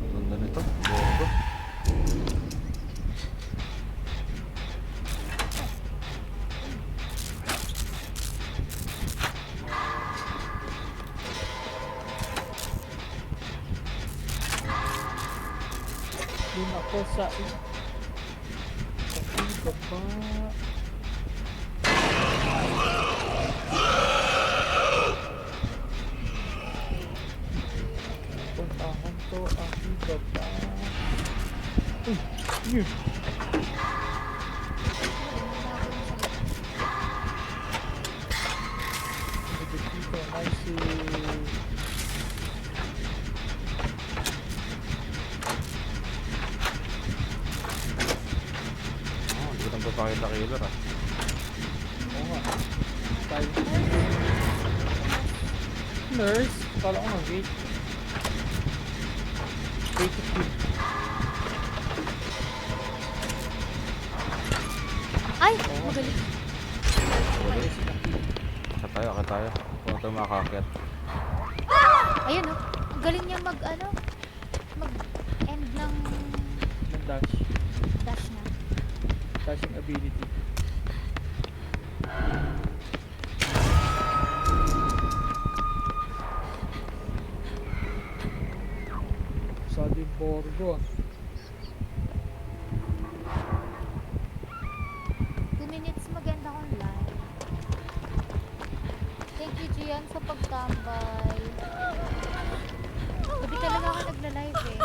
Ganda nito. Borgo. Doon ako sa baba. Puntahan to ang baba. Uy, yun. Dito, nice. Oh, hindi ko nang papakita killer ah. Oo nga. Tayo. Nurse? Kala ko mag-gate. Gate to kill. Ay! Magaling. Kaya tayo. Kung ito makakakit. Ayun oh. Ang galing niya mag-end ng Nag-dash. dash niya. Dashing ability. Sa din Borgo ah. 2 minutes maganda akong live. Thank you, Gian, sa pagtambay. Gabi talaga ako nagla-live eh.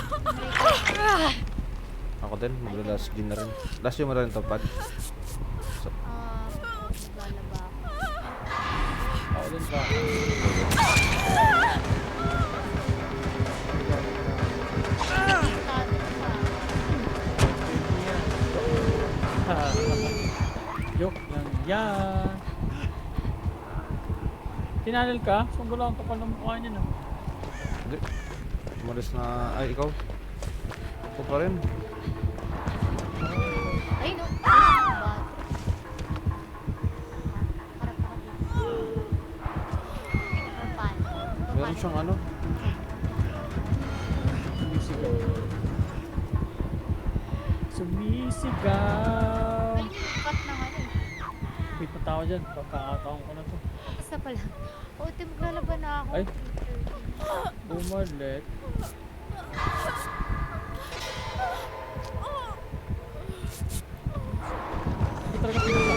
Ako din, magla-last din na rin. Last yung mo rin ito, pad. Naglalaba ako. Ako din ba? Tado pa. Joke lang yan. Tinanal ka? Sunggulo ang kapal ng mukha niya no? Hindi. Umalis na... Ay, ikaw. Ako pa rin. Ay no. Harap ako dito. Harapan. Meron siyang ano. Sumisigaw. Sumisigaw! Galing yung cut ng ano eh. Wait, punta ako dyan. Kakataon ko na to. Isa pa lang. O, ito maglalaban na ako. Ay. Bumalit. Hindi talaga pinaka.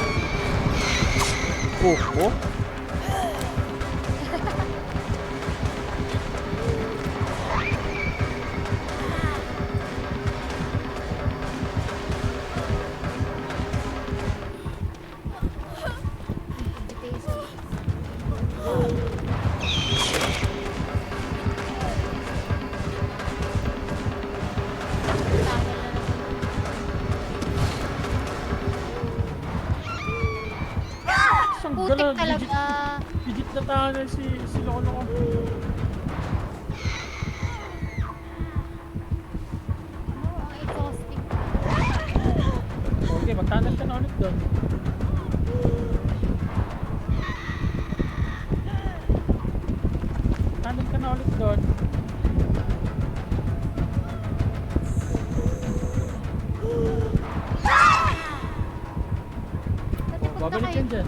Oh, oh. Invitation. Isang Putik gala, talaga. Digit na tahanan si Lolo ko. Ano, ang exhausting. Okay, magtanan ka na ulit doon. Tanan ka na ulit doon. Dati punta Babalik kayo. yan dyan.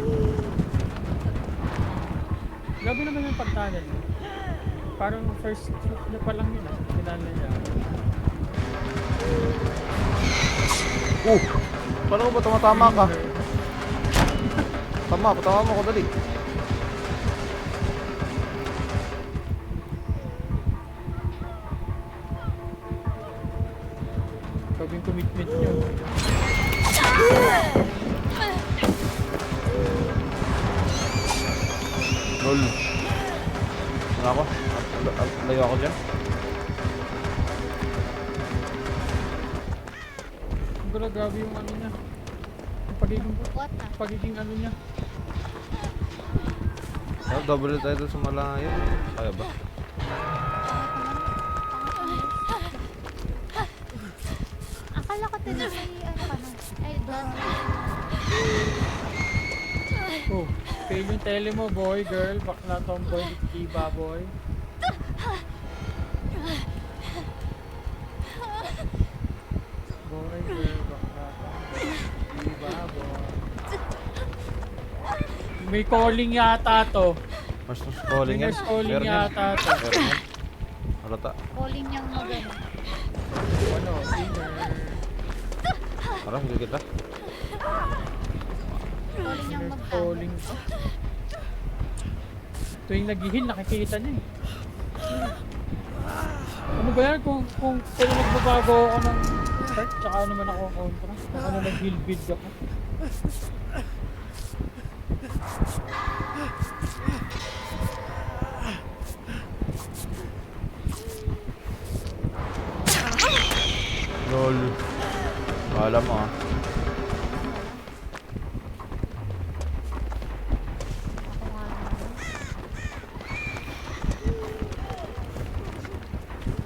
Gabi naman yung pagtanan. Parang first hit niya pa lang yun ah. Tinanan niya. Oh! Paano ko ba tumatama ka? Patama mo ko dali. Grabe yung commitment niyo. Lol. Ano ako? Layo ako dyan. Ang gala, grabe yung ano niya. Yung pagiging ano niya. Double tayo doon sa malayo. Kaya ba? Akala ko din may ano ka na. Ay, doon. Oh, fail yung tele mo boy, girl. Bakla tomboy, di ba boy? May calling yata to. Mas calling yan. Winner's calling Meron yan. yata to. Meron yan. Halata. Calling niyang magano. Ano, winner. Tara, hindi kita. Calling niyang magano. Calling. Tuwing nag-heal, nakikita niya eh. Ano ba yan? Kung nagbabago ako ng start, tsaka naman ako kontra. Kung ano nag-heal build ako. Lol. Bahala mo ah. Ako nga naman.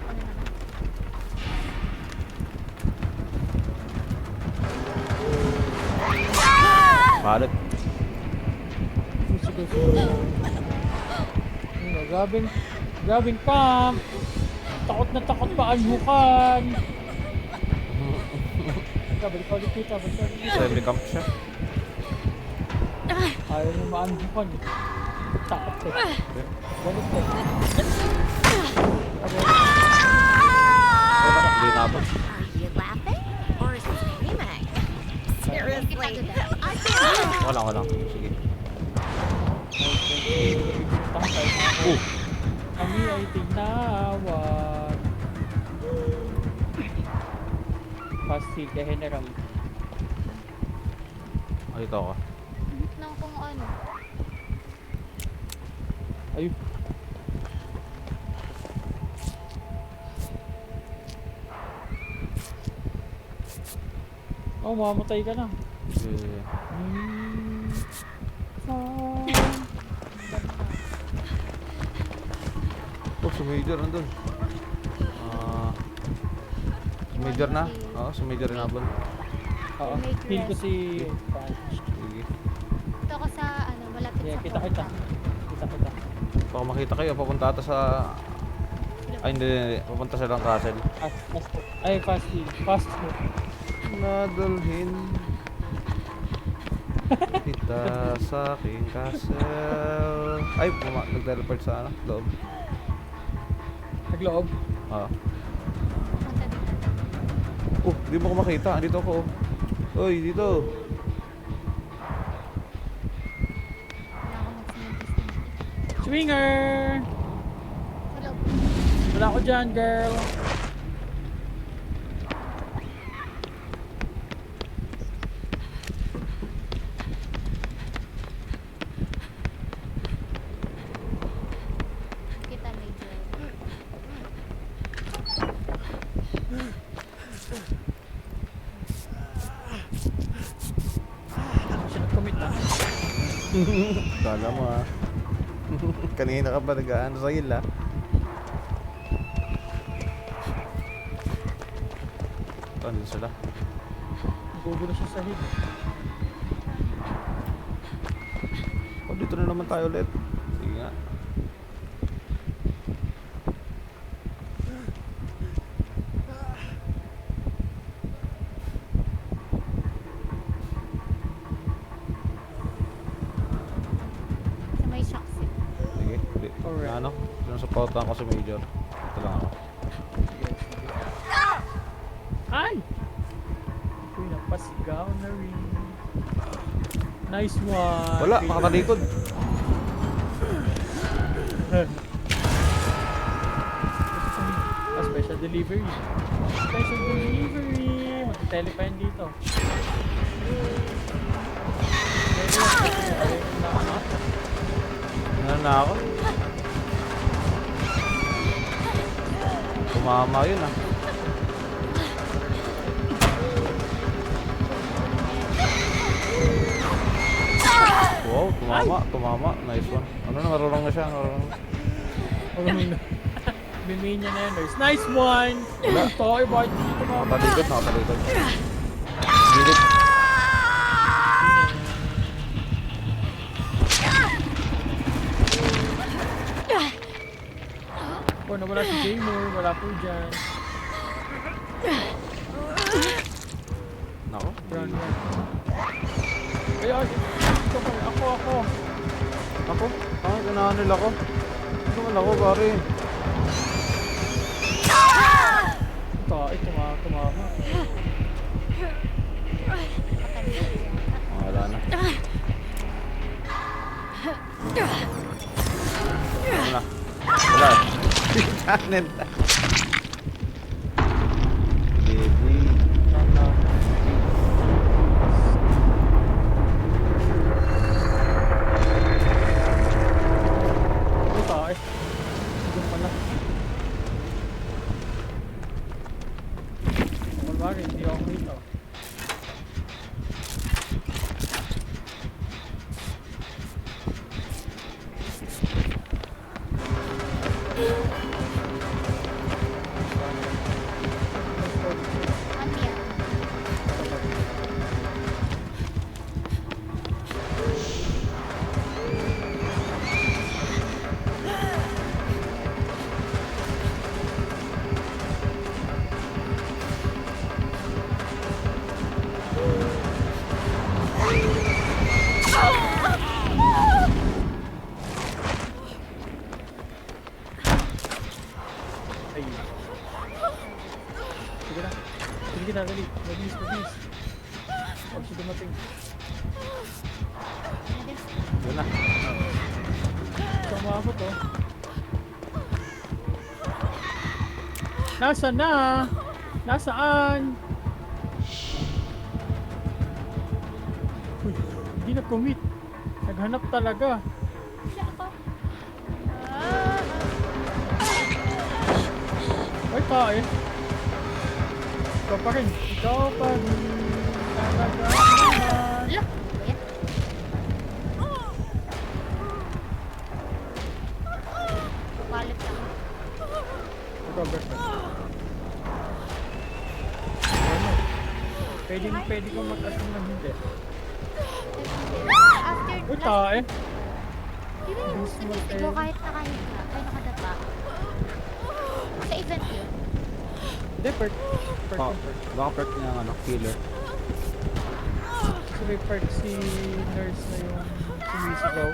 Ano naman? Balit. Sige. Gabing pump. Takot na takot pa anyukan. Balik ulit kita, balik ulit kita. Semi-camp siya. Ayaw mo maanyukan eh. Takot eh. Balik eh. Hindi na ba? Are you laughing or screaming? Seriously, I can't. Wala. Sige. Oh. Kami ay tinawan. Pasti de General. Ay, ito ako. Nang kung ano. Ayun. Oh, mamatay ka na. Eh, Oh, si Major nandun. Si Major na? Oo, si Major na abon. Oo, heal ko si Punch. Sige. Ito ako sa ano, malapit Yeah, sa kita. portal. Baka makita kayo, papunta ata sa... Ay, hindi. Papunta silang castle. Fast heal. Fast heal. Nadalhin kita sa aking castle. Ay, nag-teleport sa ano, loob. Nagloob. Ah. Punta dito. Oh, di mo ko makita. Andito ako. Oh. Uy, dito. Wala akong magsinuntis. Swinger! Hello. Wala ko dyan, girl. Kita major. Siya nag-commit na. Kala mo ah. Kanina ka pa nag-ano sa hila. Andun sila. Gugulo siya sa heal. Oh, dito na naman tayo ulit. Sige nga. Sa may shocks eh. Sige. Alright. Ano? Sinusuportahan ko si Major. Ito lang ako. Ay! Uy, napasigaw na rin. Nice one. Wala, makatalikod. Special delivery. Special delivery. Magte-telephone dito. Ano na ako? Kumama yun ah. Wow, tumama. Nice one. Ano na, marunong na siya. Bimay niya na yun. Nice one! Wala. Toy, boy. Dito mo. Nakatalikod. Gilid. Oh, nawala si Jaymore. Wala po dyan. Nako. Run. Ay, ay. Ito pa. Ako. Ako? Bakit inaanil ako? Ano naman ako, pare? Tumama. Wala na. Wala. Wala. Kanin. Baby. Ito eh. Doon pala. Bagay, hindi ako dito. Amiya. Ay. Sige na. Sige na, dali. Mabilis. Huwag siya dumating. Yun na. Tumama ko to. Nasaan na? Nasaan? Uy, hindi na commit. Naghanap talaga. Wala ako. Ay, tae. Ikaw pa rin. Talaga naman. Ala! Ayan. Wallet lang. Ikaw, girlfriend. Pwede kong mag-assume ng hindi. After Uy, tae. Di ba yung sumisig ko kahit nakahiga, ay nakadapa? Sa event yun. Hindi, perk. Baka perk niya ang ano, killer. Kasi may perk si nurse na yung sumisigaw.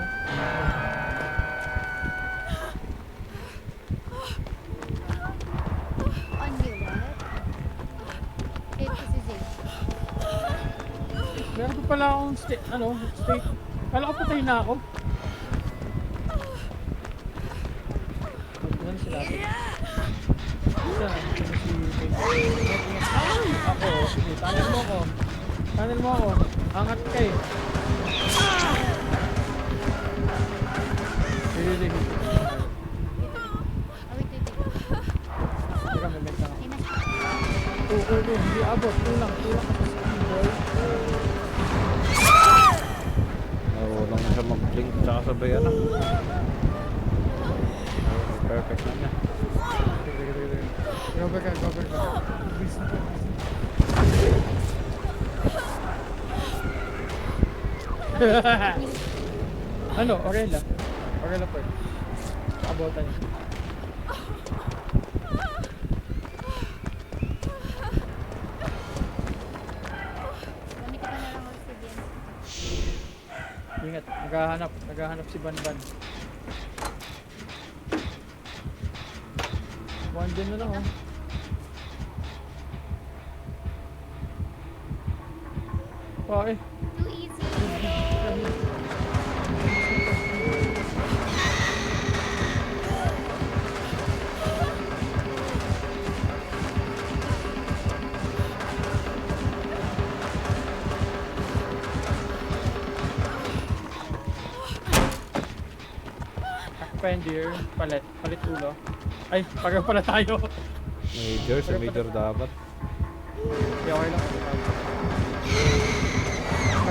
On you, what? Ito si Zay. Meron pa pala akong state. Kala ko patay na ako. Ano sila? Isa, si Ay! Ako, sige, tunnel mo ako. Angat ka eh. Sige. Oh, wait. Teka, may meta ako. Ay, mas... Hindi abot. Tulang ka sa screen, boy. Nawalang na siya mag-blink tsaka sabay ano. Perfect na niya. Sige. Go back ka. Busy. Ano? Orela po. Abutan niya. Gamit ka na lang obsidian. Ingat, naghahanap si Banban. One din na lang oh. Pae. Too easy. Fendir, palit ulo. Ay, pareho pala tayo. Major dapat. Hindi, okay lang.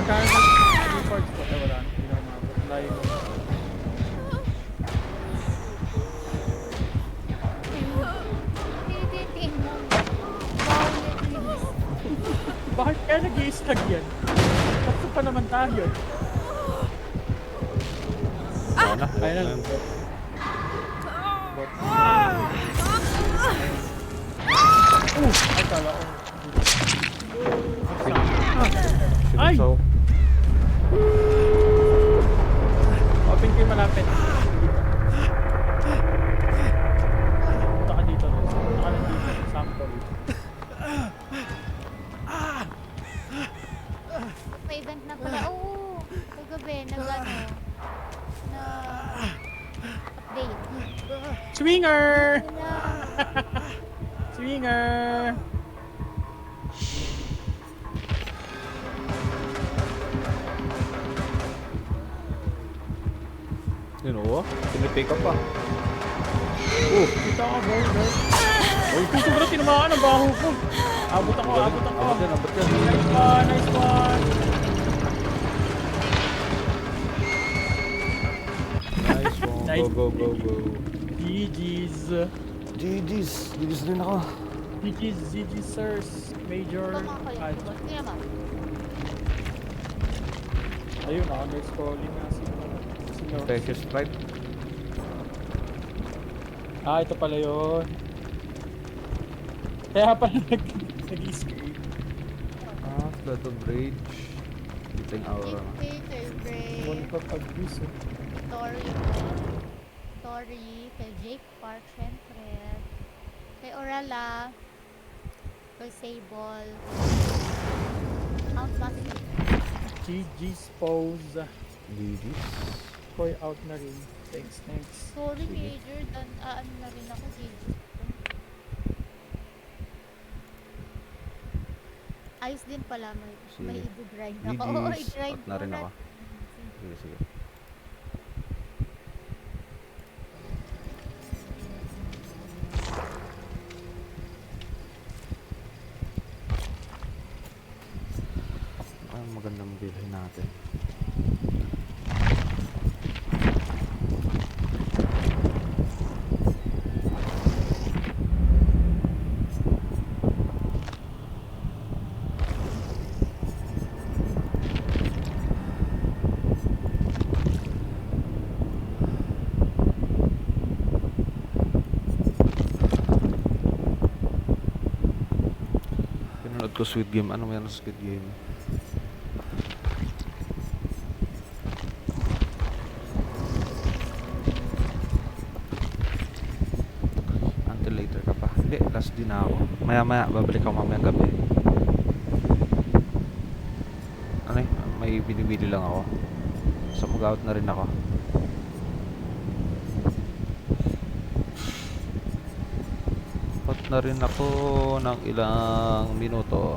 Magkano na reports ko? Wala na. Hindi na ako makapot. Layo mo. Tinitin mo. Bawal please. Bakit kaya nag-i-stag yan? Tatlo pa naman tayo. Sana. Ayun na. Ay, kala ko. Ay! So, Open kayo malapit. malapit. Punta ka dito. Punta ka lang dito. Sample. May event na pala. Oo. Kagabi, nag-ano. Na... update. Swinger! Wala. Swinger! Yun o, pinipick up pa. Kita ka, bro. Uy, puso bro, tinamaan ang baho ko. Abot ako. Abot yan. Nice one, nice one. Nice one. Nice. Go. GG's. GG's din ako. GG's, sirs. Major. Ito mga kulit. Adjo. Kaya ma'am. Ayun, under-scrolling na si North. Precious Strike. Ah, ito pala yun. Kaya pala nag-escape. Flood of Rage. Kita yung aura na. One pa pag-use eh. Tori, kay Jake Park, syempre. Kay Orala. Kay Sable. Mount Massive. GG's pose. GG's. Koy out na rin. Thanks. Sorry, Major. Ano na rin ako, Jake. Ayos din pala. May Sige. i-grind ako. GG's. Oo, i-grind Out na rin ko ako. Sige. Ang magandang bilhin natin. Pinanood ko Squid Game. Ano meron sa Squid Game? Until later ka pa. Hindi, last din na ako. Maya, babalik ako mamayang gabi. Ano eh, may binibili lang ako. So mag-out na rin ako. Out na rin ako ng ilang minuto.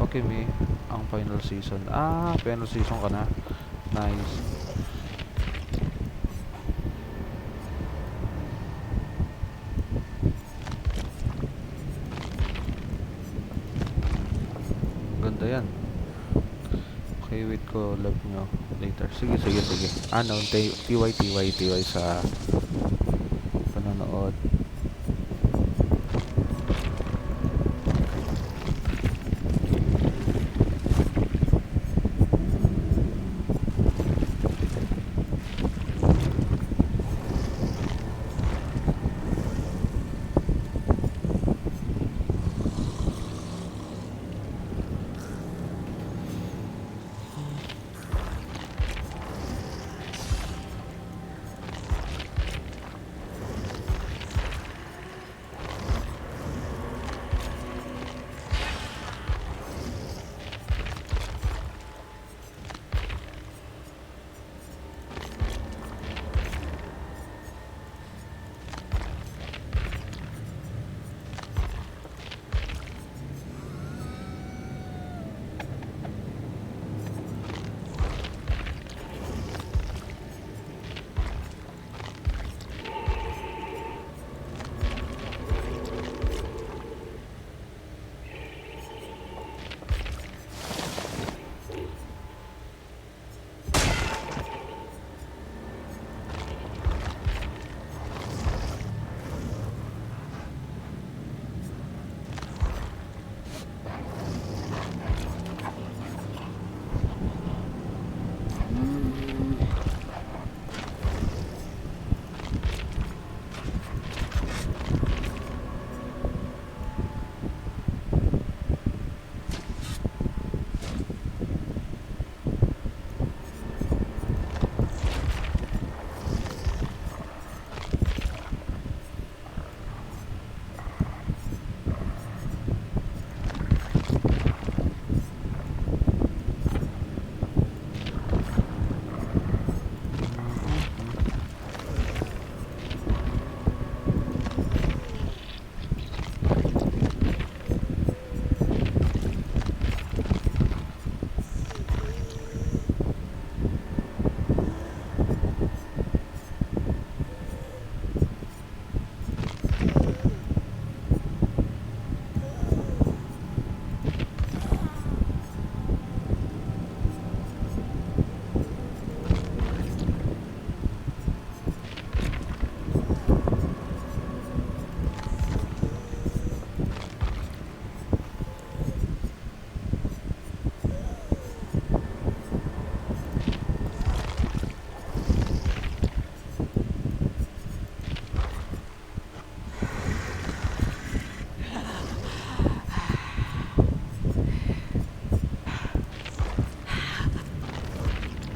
Okay, May. Ang final season. Ah, final season ka na. Nice. Ganda yan. Okay, wait ko. Love nyo. Later. Sige. Ano, TY sa panonood.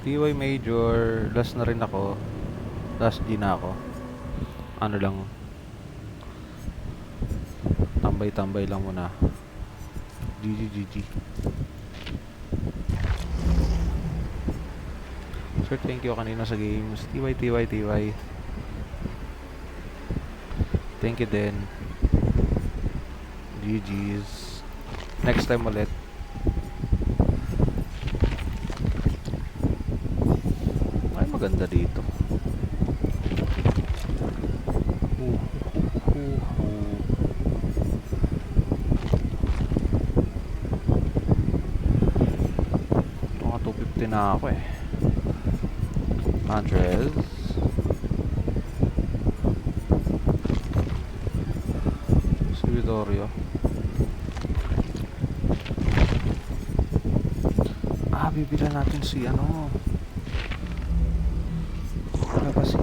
TY Major, last na rin ako. Last G na ako. Ano lang, tambay-tambay lang muna. GG. Sir, thank you kanina sa games. TY. Thank you din. GG's. Next time ulit. Ay, maganda dito. Uh, uh. Mga 250 na ako eh. Andres. Si Vittorio. Bibilan natin si ano. Wala ba si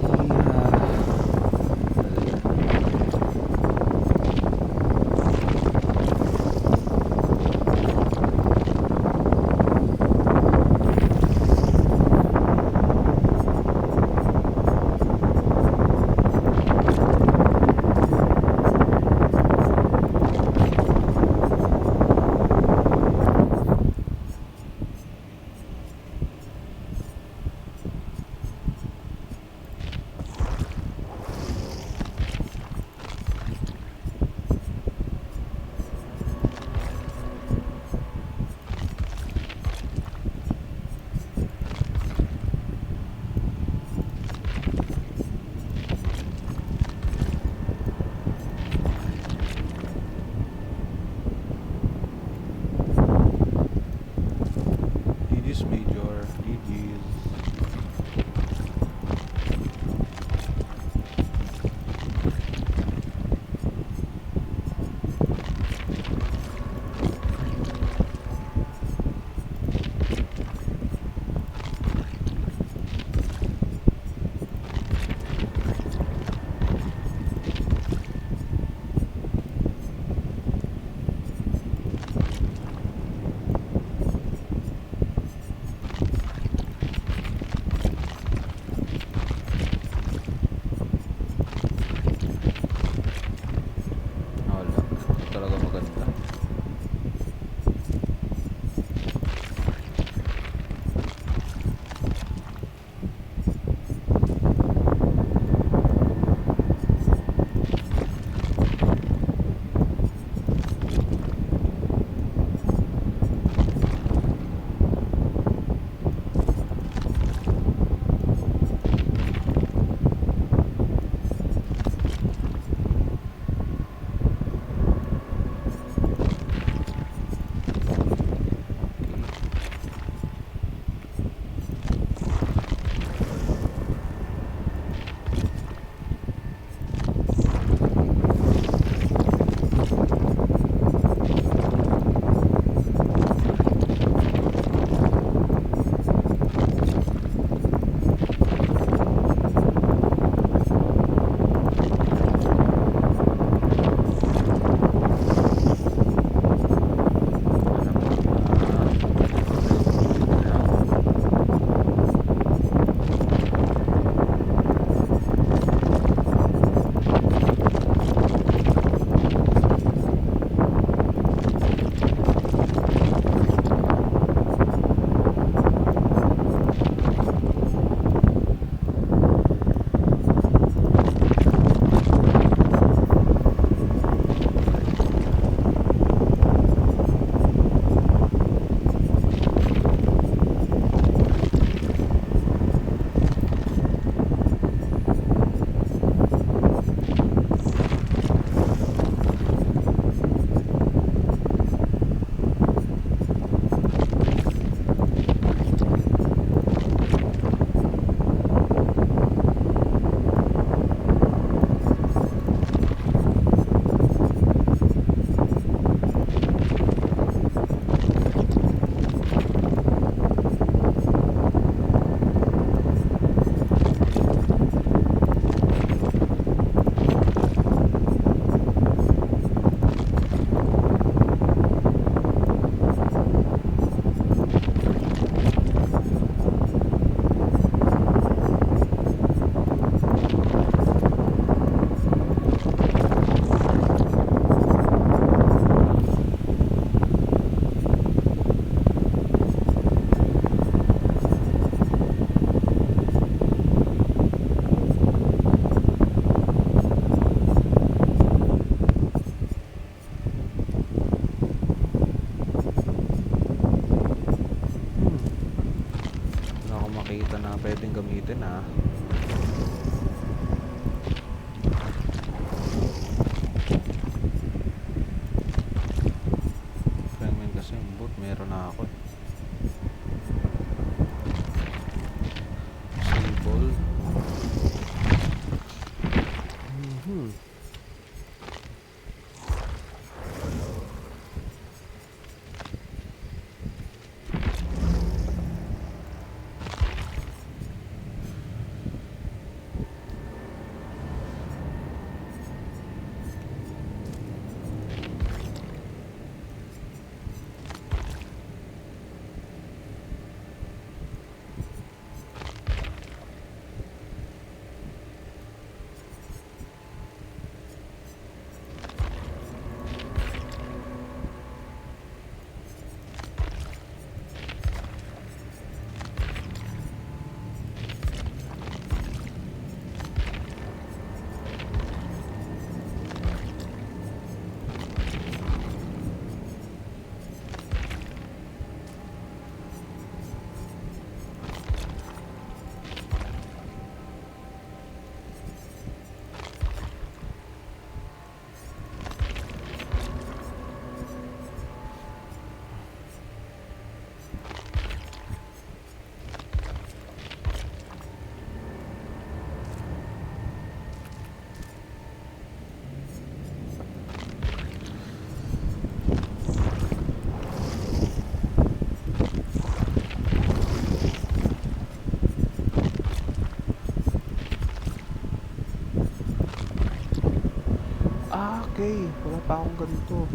Okay, wala pa akong ganito.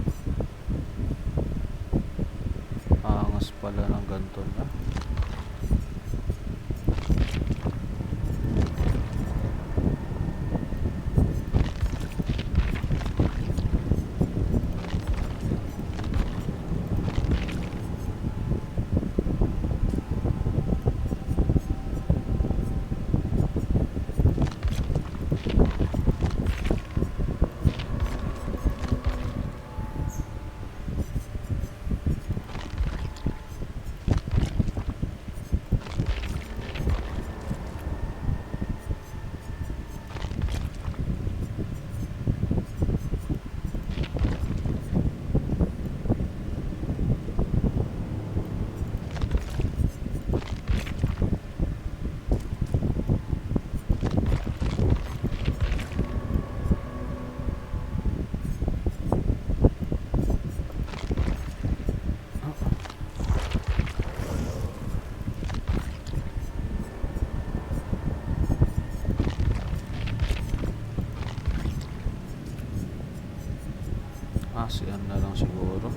Angas pala ng ganito na. Siyan na lang siguro.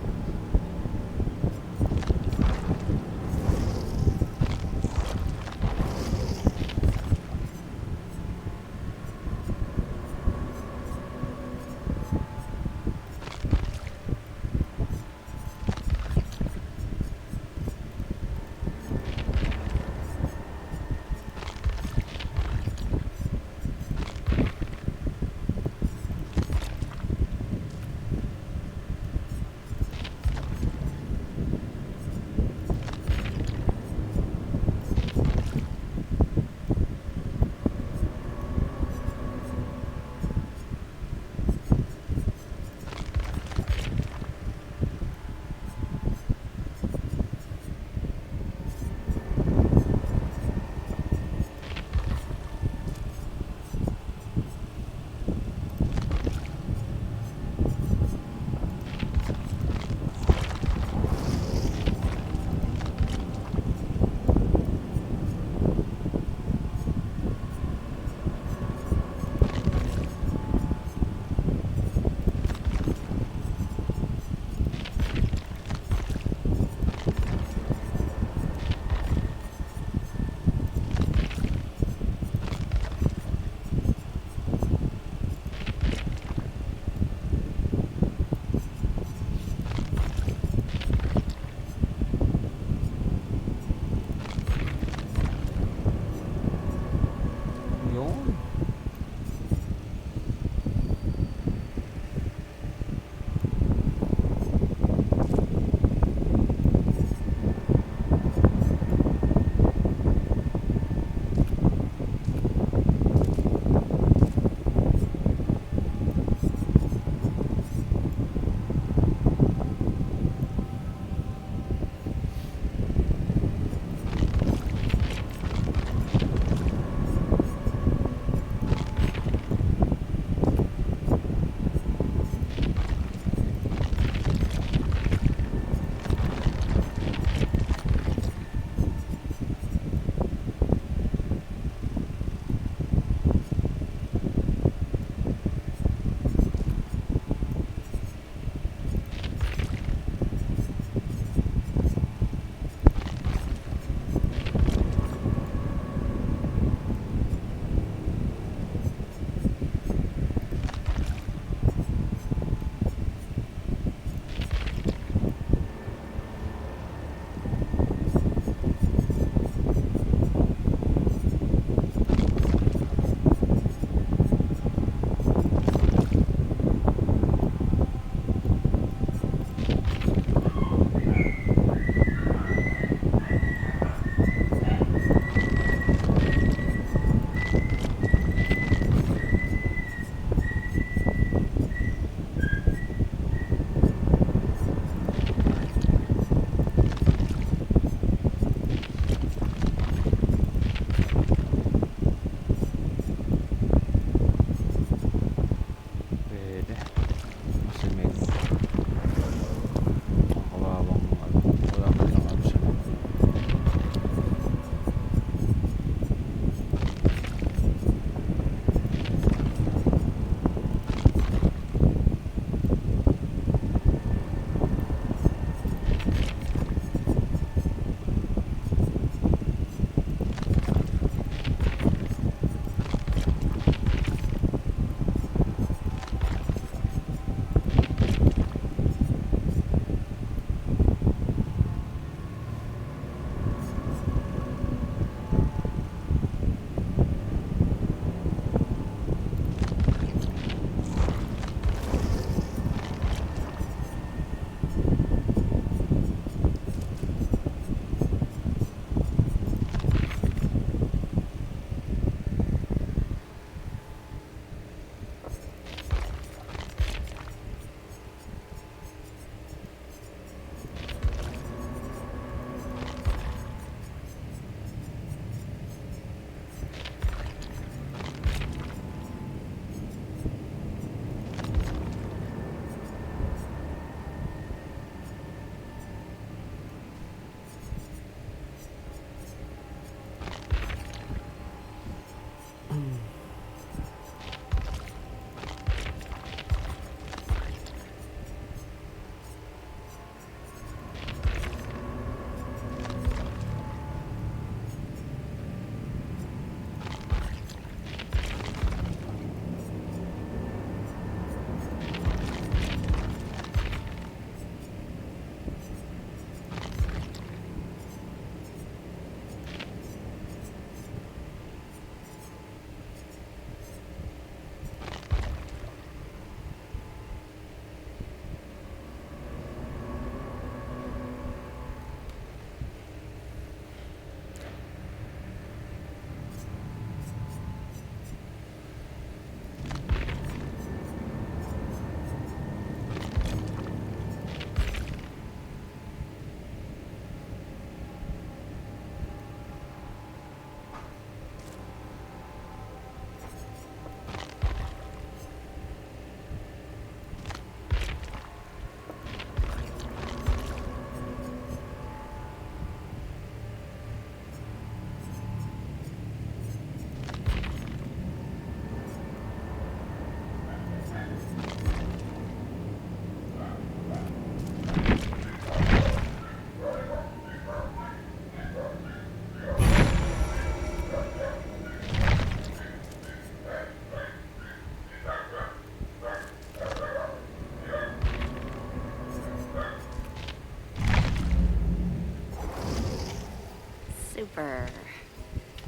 Super.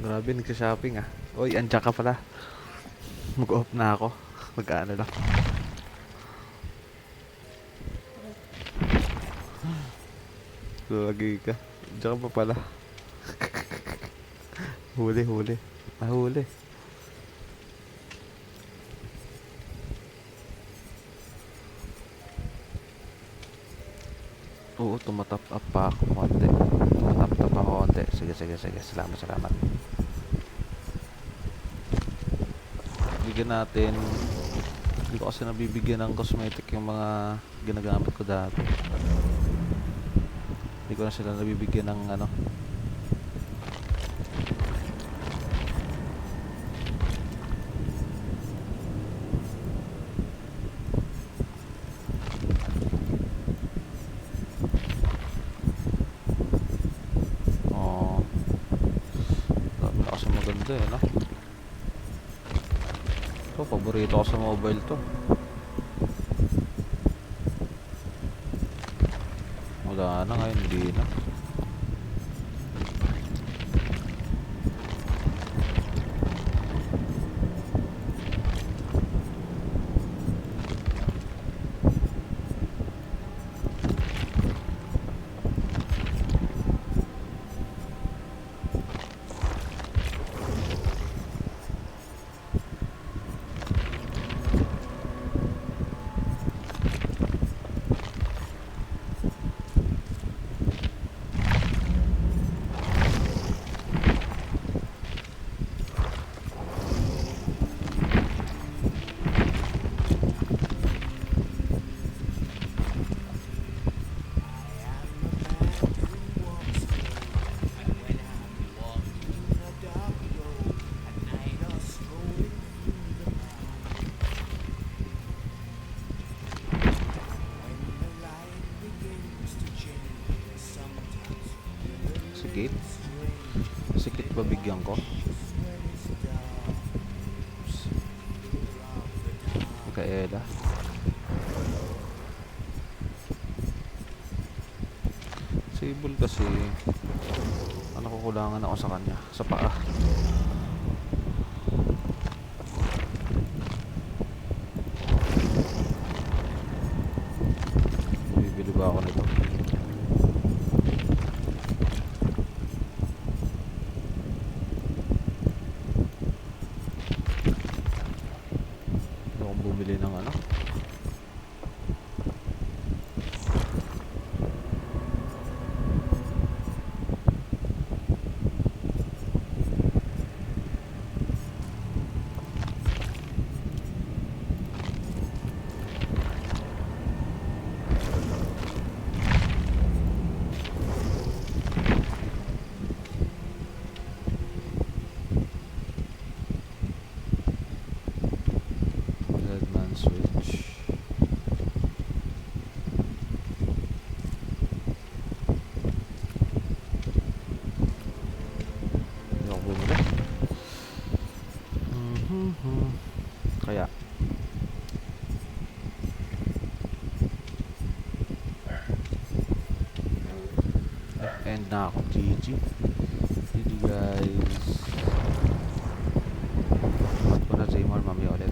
Grabe, nagsha-shopping ah. Uy, andyan ka pala. Mag-off na ako. Mag-ano lang. Lagi ka. Andyan ka pa pala. Huli. Nahuli. Oo, tumatap up pa ako konti. Tumatap ako konti. Sige. Salamat. Bigyan natin. Hindi ko kasi nabibigyan ng cosmetic yung mga ginagamit ko dati. Hindi ko na sila nabibigyan ng ano. Oh. Dami na kasi maganda eh, no? Ito, paborito ko sa mobile to. Wala na ngayon, hindi na. Sikit. Sikit ba bigyan ko? Kaela. Sable kasi ano, kukulangan ako sa kanya, sa paa. Bibili ba ako nito? Hindi akong bumili ng ano. Deadman switch. Hindi ako bumili. Kaya end na ako. GG guys. Mat ko na Zaymar, mami ulit.